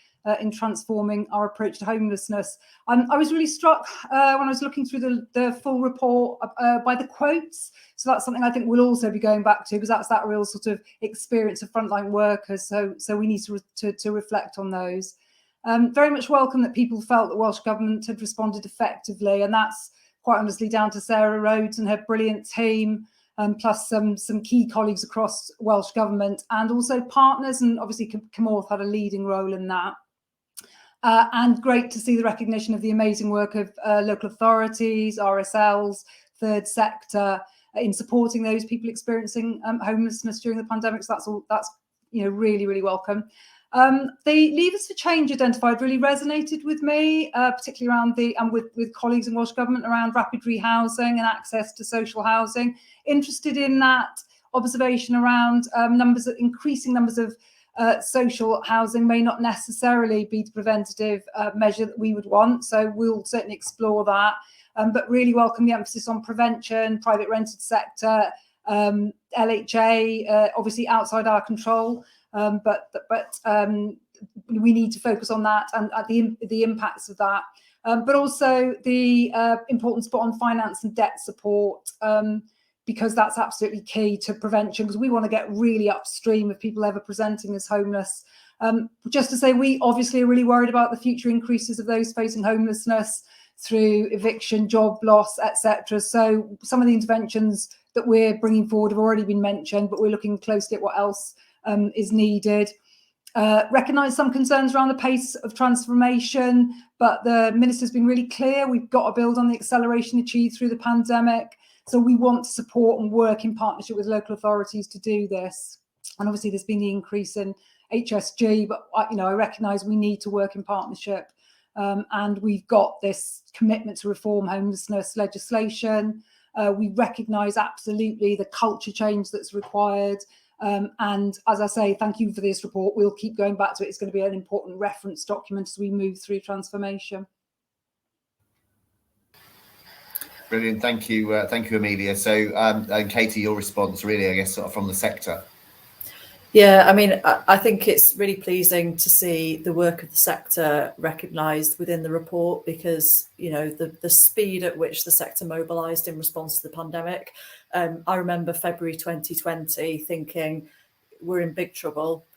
Speaker 5: in transforming our approach to homelessness. I was really struck when I was looking through the full report by the quotes. So that's something I think we'll also be going back to, because that's that real sort of experience of frontline workers. So we need to reflect on those. Very much welcome that people felt the Welsh Government had responded effectively, and that's quite honestly down to Sarah Rhodes and her brilliant team, plus some key colleagues across Welsh Government, and also partners, and obviously Cymorth had a leading role in that. And great to see the recognition of the amazing work of local authorities, RSLs, third sector, in supporting those people experiencing homelessness during the pandemic. So that's really, really welcome. The levers for change identified really resonated with me, particularly around with colleagues in Welsh Government around rapid rehousing and access to social housing. Interested in that observation around increasing numbers of social housing may not necessarily be the preventative measure that we would want. So we'll certainly explore that, but really welcome the emphasis on prevention, private rented sector, LHA, obviously outside our control. But we need to focus on that and the impacts of that, but also the importance put on finance and debt support, because that's absolutely key to prevention, because we want to get really upstream of people ever presenting as homeless. Just to say, we obviously are really worried about the future increases of those facing homelessness through eviction, job loss, etc. So some of the interventions that we're bringing forward have already been mentioned, but we're looking closely at what else is needed. Recognise some concerns around the pace of transformation, but the Minister's been really clear. We've got to build on the acceleration achieved through the pandemic. So we want to support and work in partnership with local authorities to do this. And obviously there's been the increase in HSG, but I recognise we need to work in partnership. And we've got this commitment to reform homelessness legislation. We recognise absolutely the culture change that's required. And as I say, thank you for this report. We'll keep going back to it. It's going to be an important reference document as we move through transformation.
Speaker 2: Brilliant, thank you, Amelia. So, and Katie, your response, really, I guess, sort of from the sector.
Speaker 1: Yeah, I mean, I think it's really pleasing to see the work of the sector recognised within the report, because, the speed at which the sector mobilised in response to the pandemic. I remember February 2020 thinking we're in big trouble.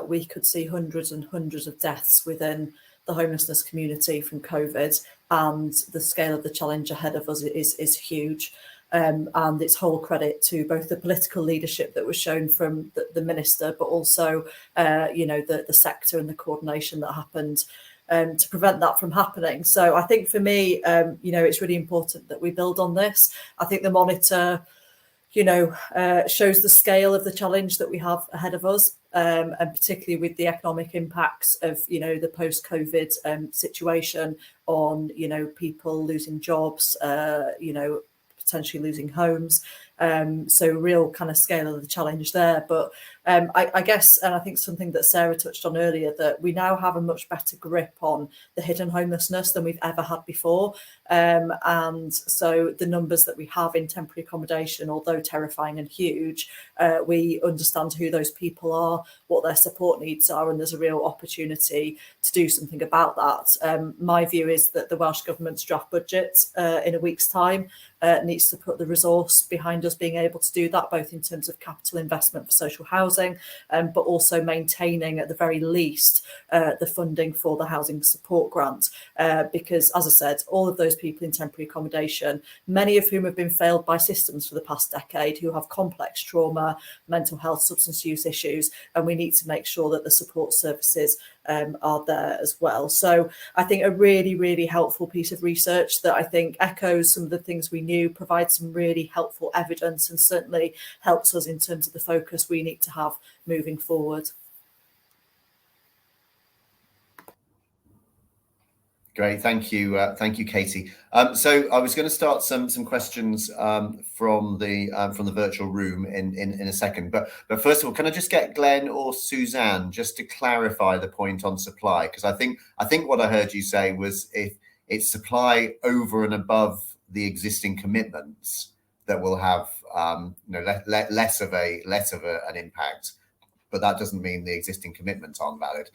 Speaker 1: We could see hundreds and hundreds of deaths within the homelessness community from COVID, and the scale of the challenge ahead of us is huge. And it's whole credit to both the political leadership that was shown from the Minister, but also, the sector and the coordination that happened to prevent that from happening. So I think for me, it's really important that we build on this. I think the monitor, shows the scale of the challenge that we have ahead of us, and particularly with the economic impacts of, the post-COVID situation on, people losing jobs, potentially losing homes. So real kind of scale of the challenge there. But I guess, and I think something that Sarah touched on earlier, that we now have a much better grip on the hidden homelessness than we've ever had before. And so the numbers that we have in temporary accommodation, although terrifying and huge, we understand who those people are, what their support needs are, and there's a real opportunity to do something about that. My view is that the Welsh Government's draft budget in a week's time needs to put the resource behind us being able to do that, both in terms of capital investment for social housing, but also maintaining at the very least the funding for the housing support grant. Because, as I said, all of those people in temporary accommodation, many of whom have been failed by systems for the past decade, who have complex trauma, mental health, substance use issues, and we need to make sure that the support services are there as well. So I think a really, really helpful piece of research that I think echoes some of the things we knew, provides some really helpful evidence, and certainly helps us in terms of the focus we need to have moving forward.
Speaker 2: Great, thank you, Katie. So I was going to start some questions from the virtual room in a second, but first of all, can I just get Glenn or Suzanne just to clarify the point on supply? Because I think what I heard you say was if it's supply over and above the existing commitments that will have less of an impact, but that doesn't mean the existing commitments aren't valid.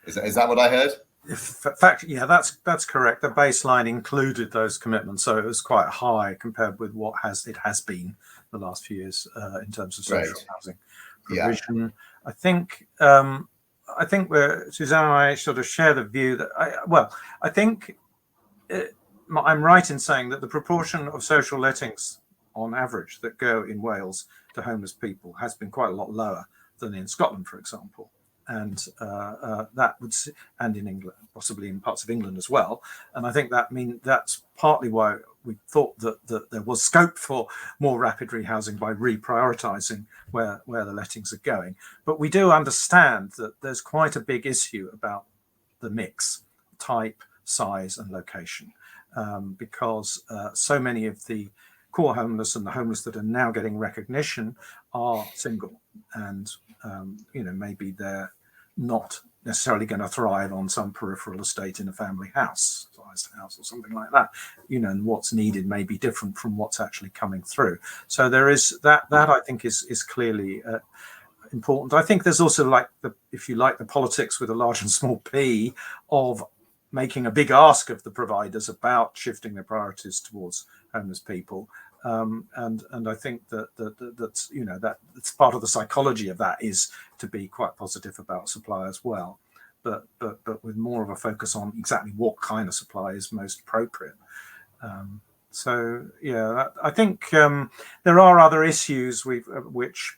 Speaker 2: Is that what I heard?
Speaker 4: In fact, yeah, that's correct. The baseline included those commitments, so it was quite high compared with what it has been the last few years in terms of social housing provision. Yeah. I think we're, Suzanne and I sort of share the view that I think I'm right in saying that the proportion of social lettings on average that go in Wales to homeless people has been quite a lot lower than in Scotland, for example. And and in England, possibly in parts of England as well. And I think that's partly why we thought that there was scope for more rapid rehousing by reprioritising where the lettings are going. But we do understand that there's quite a big issue about the mix, type, size and location, because so many of the core homeless and the homeless that are now getting recognition are single, and maybe they're not necessarily going to thrive on some peripheral estate in a family house, sized house or something like that. And what's needed may be different from what's actually coming through. So there is that I think is clearly important. I think there's also the politics with a large and small p of making a big ask of the providers about shifting their priorities towards homeless people. And I think that it's part of the psychology of that is to be quite positive about supply as well, but with more of a focus on exactly what kind of supply is most appropriate. I think there are other issues which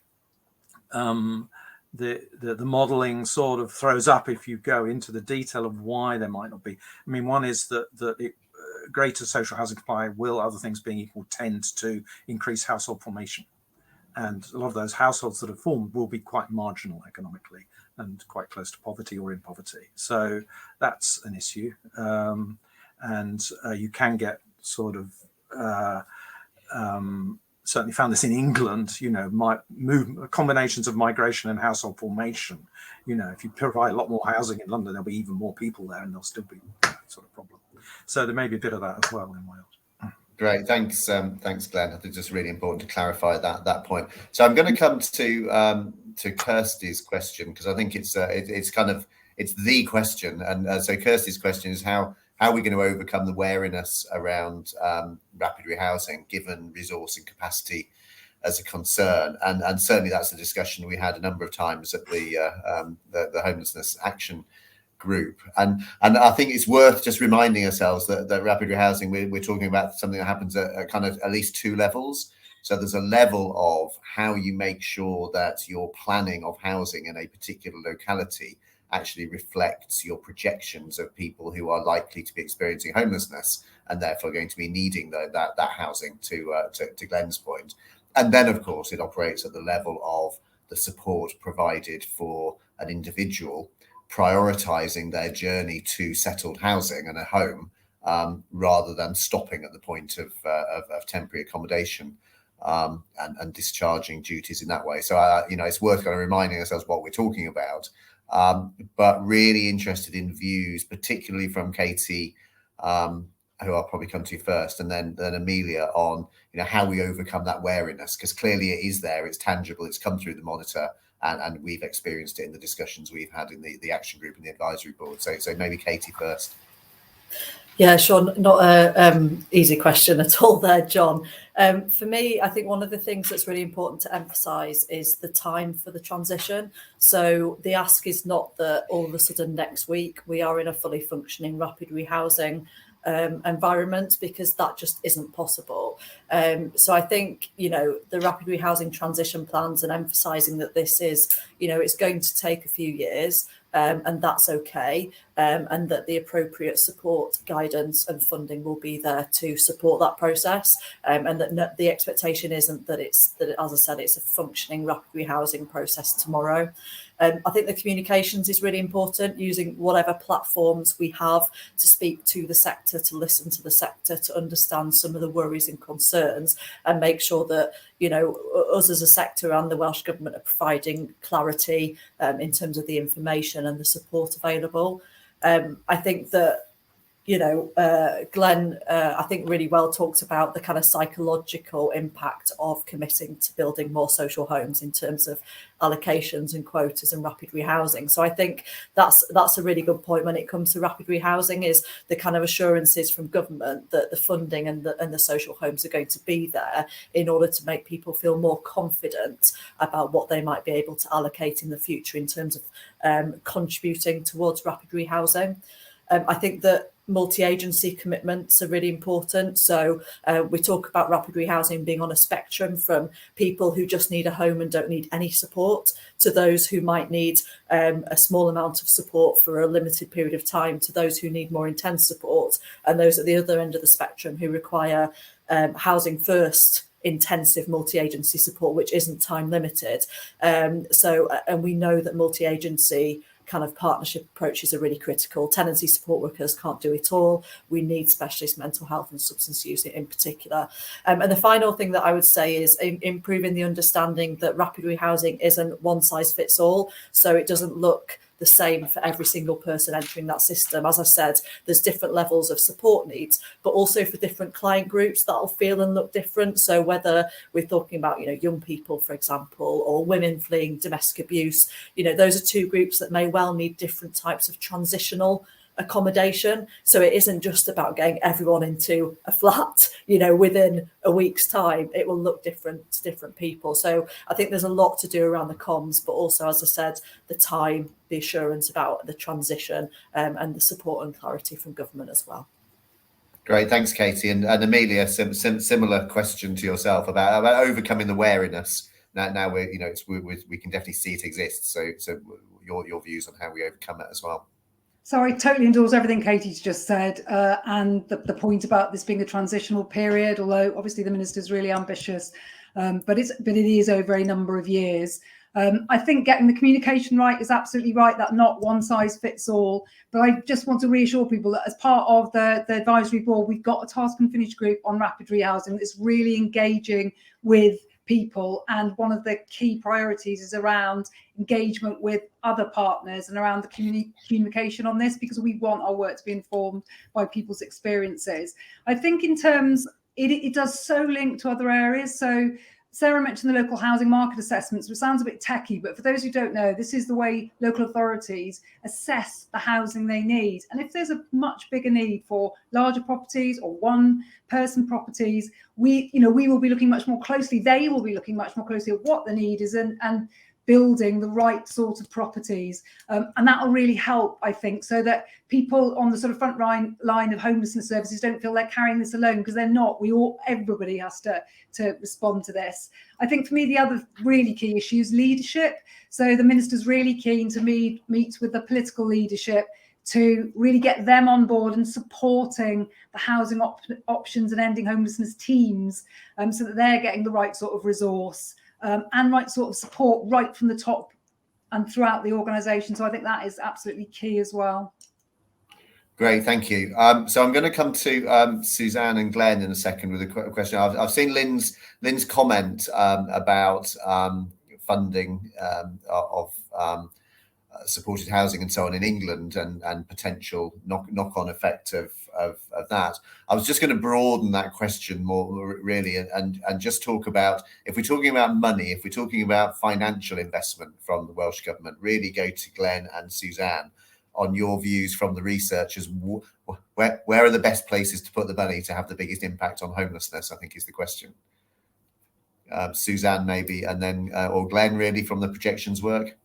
Speaker 4: the modelling sort of throws up if you go into the detail of why there might not be. I mean, one is that greater social housing supply will, other things being equal, tend to increase household formation. And a lot of those households that are formed will be quite marginal economically and quite close to poverty or in poverty. So that's an issue. And you can get sort of, certainly found this in England, combinations of migration and household formation. If you provide a lot more housing in London, there'll be even more people there and there'll still be that sort of problem. So there may be a bit of that as well in Wales.
Speaker 2: Great, thanks, Glenn. I think it's just really important to clarify that point. So I'm going to come to Kirsty's question, because I think it's the question. And so Kirsty's question is how are we going to overcome the wariness around rapid rehousing, given resource and capacity as a concern? And certainly that's a discussion we had a number of times at the Homelessness Action Group. And I think it's worth just reminding ourselves that rapid rehousing, we're talking about something that happens at kind of at least two levels. So there's a level of how you make sure that your planning of housing in a particular locality actually reflects your projections of people who are likely to be experiencing homelessness and therefore going to be needing that housing, to Glenn's point. And then, of course, it operates at the level of the support provided for an individual prioritising their journey to settled housing and a home, rather than stopping at the point of temporary accommodation, and discharging duties in that way. So, it's worth kind of reminding ourselves what we're talking about, but really interested in views, particularly from Katie, who I'll probably come to first, and then Amelia, on how we overcome that wariness, because clearly it is there, it's tangible, it's come through the monitor, and we've experienced it in the discussions we've had in the action group and the advisory board. So maybe Katie first.
Speaker 1: Yeah, sure. Not a easy question at all there, John. For me, I think one of the things that's really important to emphasise is the time for the transition. So the ask is not that all of a sudden next week we are in a fully functioning rapid rehousing environment, because that just isn't possible. So I think, the rapid rehousing transition plans, and emphasising that this is, it's going to take a few years, and that's okay, and that the appropriate support, guidance and funding will be there to support that process, and that the expectation isn't that as I said, it's a functioning rapid rehousing process tomorrow. I think the communications is really important, using whatever platforms we have to speak to the sector, to listen to the sector, to understand some of the worries and concerns, and make sure that, us as a sector and the Welsh Government are providing clarity in terms of the information and the support available. I think that, Glenn, I think really well talked about the kind of psychological impact of committing to building more social homes in terms of allocations and quotas and rapid rehousing. So I think that's a really good point when it comes to rapid rehousing, is the kind of assurances from government that the funding and the social homes are going to be there in order to make people feel more confident about what they might be able to allocate in the future in terms of contributing towards rapid rehousing. I think that multi-agency commitments are really important. So we talk about rapid rehousing being on a spectrum, from people who just need a home and don't need any support, to those who might need a small amount of support for a limited period of time, to those who need more intense support, and those at the other end of the spectrum who require housing first intensive multi-agency support, which isn't time limited. And we know that multi-agency kind of partnership approaches are really critical. Tenancy support workers can't do it all. We need specialist mental health and substance use in particular. And the final thing that I would say is improving the understanding that rapid rehousing isn't one size fits all. So it doesn't look the same for every single person entering that system. As I said, there's different levels of support needs, but also for different client groups that'll feel and look different. So whether we're talking about, young people, for example, or women fleeing domestic abuse, those are two groups that may well need different types of transitional accommodation. So it isn't just about getting everyone into a flat, within a week's time. It will look different to different people. So I think there's a lot to do around the comms, but also, as I said, the time, the assurance about the transition, and the support and clarity from government as well.
Speaker 2: Great, thanks, Katie. And Amelia, similar question to yourself about overcoming the wariness. Now we can definitely see it exists. So your views on how we overcome it as well.
Speaker 5: So I totally endorse everything Katie's just said, and the point about this being a transitional period, although obviously the minister's really ambitious, but it is over a number of years. I think getting the communication right is absolutely right, that not one size fits all. But I just want to reassure people that as part of the advisory board, we've got a task and finish group on rapid rehousing that's really engaging with people, and one of the key priorities is around engagement with other partners and around the communication on this, because we want our work to be informed by people's experiences. I think in terms, it does so link to other areas. So Sarah mentioned the local housing market assessments, which sounds a bit techie, but for those who don't know, this is the way local authorities assess the housing they need. And if there's a much bigger need for larger properties or one-person properties, we will be looking much more closely. They will be looking much more closely at what the need is, and building the right sort of properties, and that will really help, I think, so that people on the sort of front line of homelessness services don't feel they're carrying this alone, because they're not. Everybody has to respond to this. I think for me the other really key issue is leadership. So the minister's really keen to meet with the political leadership to really get them on board and supporting the housing options and ending homelessness teams, so that they're getting the right sort of resource and right sort of support right from the top and throughout the organisation. So I think that is absolutely key as well.
Speaker 2: Great, thank you. So I'm going to come to Suzanne and Glenn in a second with a question. I've seen Lynn's comment about funding of supported housing and so on in England and potential knock-on effect of that. I was just going to broaden that question more really and just talk about, if we're talking about money, if we're talking about financial investment from the Welsh Government, really go to Glenn and Suzanne on your views from the researchers. Where are the best places to put the money to have the biggest impact on homelessness, I think is the question. Suzanne maybe, and then or Glenn really from the projections work.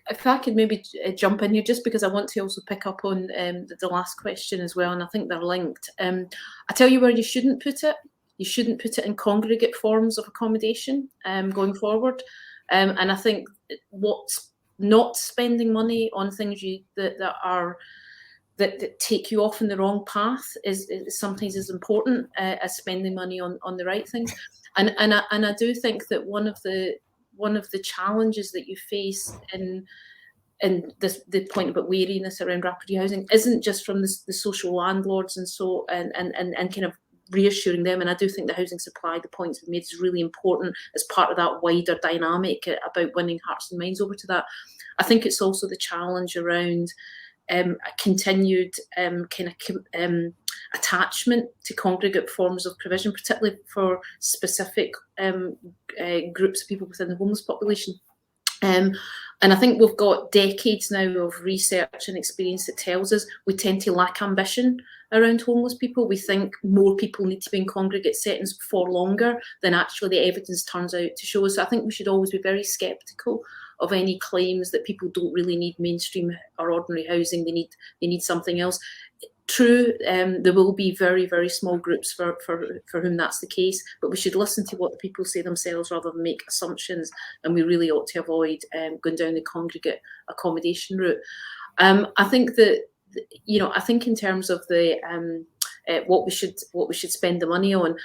Speaker 3: If I could maybe jump in here, just because I want to also pick up on the last question as well, and I think they're linked. I tell you where you shouldn't put it. You shouldn't put it in congregate forms of accommodation going forward. And I think what's not spending money on things that take you off in the wrong path is sometimes as important as spending money on the right things. And I do think that one of the challenges that you face in the point about wariness around rapid rehousing isn't just from the social landlords and kind of reassuring them. And I do think the housing supply, the points we've made, is really important as part of that wider dynamic about winning hearts and minds over to that. I think it's also the challenge around a continued attachment to congregate forms of provision, particularly for specific groups of people within the homeless population. And I think we've got decades now of research and experience that tells us we tend to lack ambition around homeless people. We think more people need to be in congregate settings for longer than actually the evidence turns out to show us. So I think we should always be very sceptical of any claims that people don't really need mainstream or ordinary housing. They need something else. True, there will be very, very small groups for whom that's the case, but we should listen to what the people say themselves rather than make assumptions, and we really ought to avoid going down the congregate accommodation route. I think that, I think in terms of the what we should spend the money on,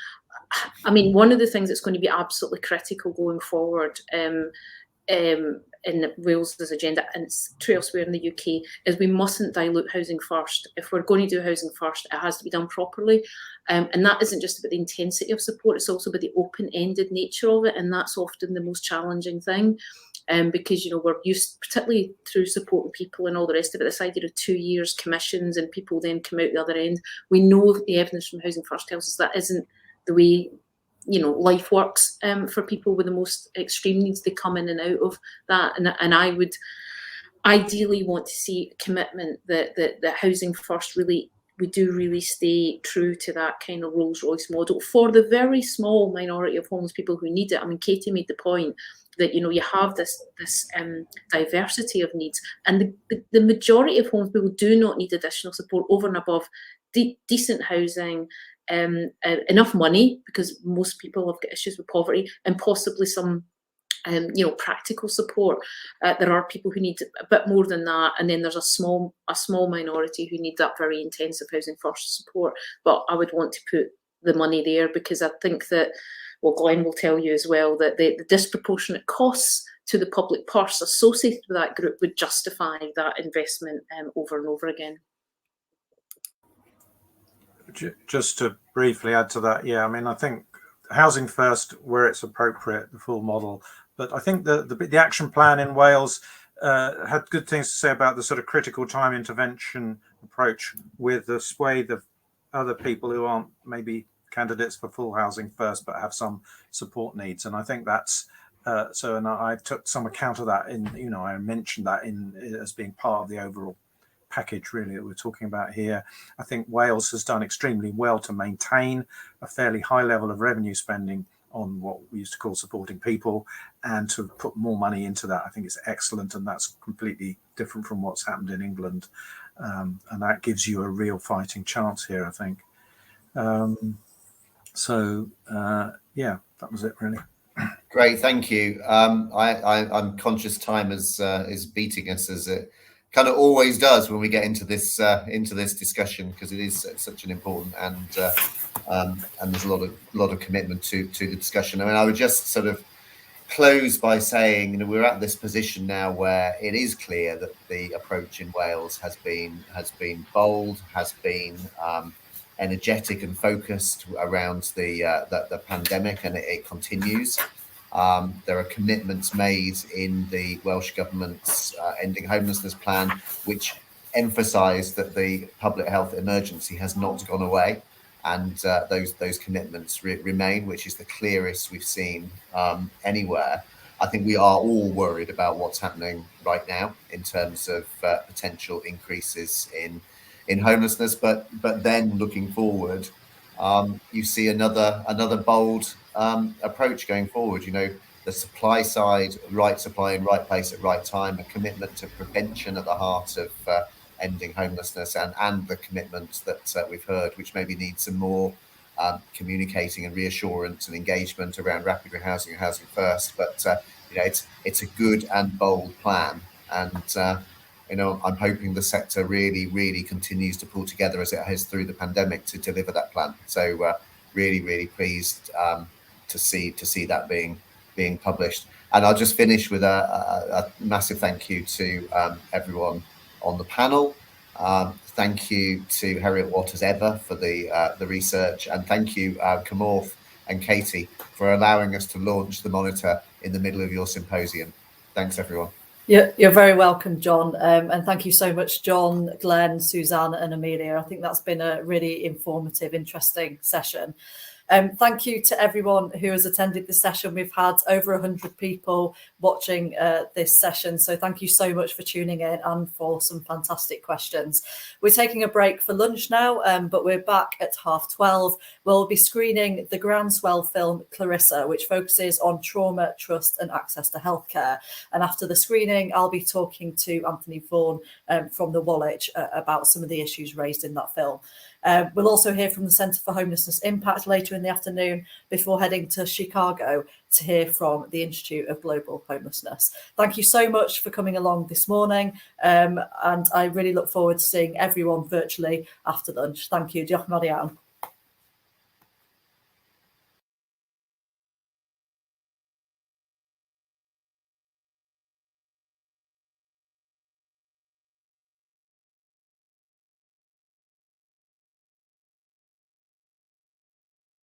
Speaker 3: I mean, one of the things that's going to be absolutely critical going forward in Wales's agenda, and it's true elsewhere in the UK, is we mustn't dilute housing first. If we're going to do housing first, it has to be done properly. And that isn't just about the intensity of support, it's also about the open-ended nature of it, and that's often the most challenging thing. Because, we're used, particularly through supporting people and all the rest of it, this idea of 2 years commissions and people then come out the other end. We know the evidence from Housing First tells us that isn't the way life works for people with the most extreme needs. They come in and out of that, and I would ideally want to see a commitment that Housing First we do really stay true to that kind of Rolls-Royce model for the very small minority of homeless people who need it. I mean, Katie made the point that you have this diversity of needs, and the majority of homeless people do not need additional support over and above decent housing, enough money, because most people have got issues with poverty, and possibly some practical support. There are people who need a bit more than that, and then there's a small minority who need that very intensive Housing First support. But I would want to put the money there, because I think that, well, Glenn will tell you as well, that the disproportionate costs to the public purse associated with that group would justify that investment over and over again.
Speaker 4: Just to briefly add to that, I mean, I think Housing First, where it's appropriate, the full model. But I think the action plan in Wales had good things to say about the sort of critical time intervention approach with the swathe of other people who aren't maybe candidates for full Housing First but have some support needs. And I think that's so. And I took some account of that in, I mentioned that as being part of the overall package really that we're talking about here. I think Wales has done extremely well to maintain a fairly high level of revenue spending what we used to call supporting people, and to put more money into that, I think it's excellent, and that's completely different from what's happened in England, and that gives you a real fighting chance here, I think. Yeah, that was it really.
Speaker 2: Great, thank you. I'm conscious time is beating us, as it kind of always does when we get into this discussion, because it is such an important and there's a lot of commitment to the discussion. I mean, I would just sort of close by saying, we're at this position now where it is clear that the approach in Wales has been bold, has been energetic and focused around the pandemic, and it continues. There are commitments made in the Welsh Government's Ending Homelessness Plan, which emphasise that the public health emergency has not gone away, and those commitments remain, which is the clearest we've seen anywhere. I think we are all worried about what's happening right now in terms of potential increases in homelessness, but then looking forward, you see another bold approach going forward. The supply side, right supply in right place at right time, a commitment to prevention at the heart of ending homelessness, and the commitments that we've heard, which maybe need some more communicating and reassurance and engagement around rapid rehousing and housing first. But it's a good and bold plan, and I'm hoping the sector really continues to pull together as it has through the pandemic to deliver that plan. So really pleased to see that being published. And I'll just finish with a massive thank you to everyone on the panel. Thank you to Heriot-Watt as ever for the research, and thank you Camorth and Katie for allowing us to launch the monitor in the middle of your symposium. Thanks everyone.
Speaker 1: You're very welcome, John, and thank you so much, John, Glenn, Suzanne and Amelia. I think that's been a really informative, interesting session. Thank you to everyone who has attended this session. We've had over 100 people watching this session, so thank you so much for tuning in and for some fantastic questions. We're taking a break for lunch now, but we're back at 12:30. We'll be screening the groundswell film Clarissa, which focuses on trauma, trust and access to healthcare. And after the screening, I'll be talking to Anthony Vaughan from the Woolwich about some of the issues raised in that film. We'll also hear from the Centre for Homelessness Impact later in the afternoon, before heading to Chicago to hear from the Institute of Global Homelessness. Thank you so much for coming along this morning, and I really look forward to seeing everyone virtually after lunch. Thank you. Diolch yn fawr iawn.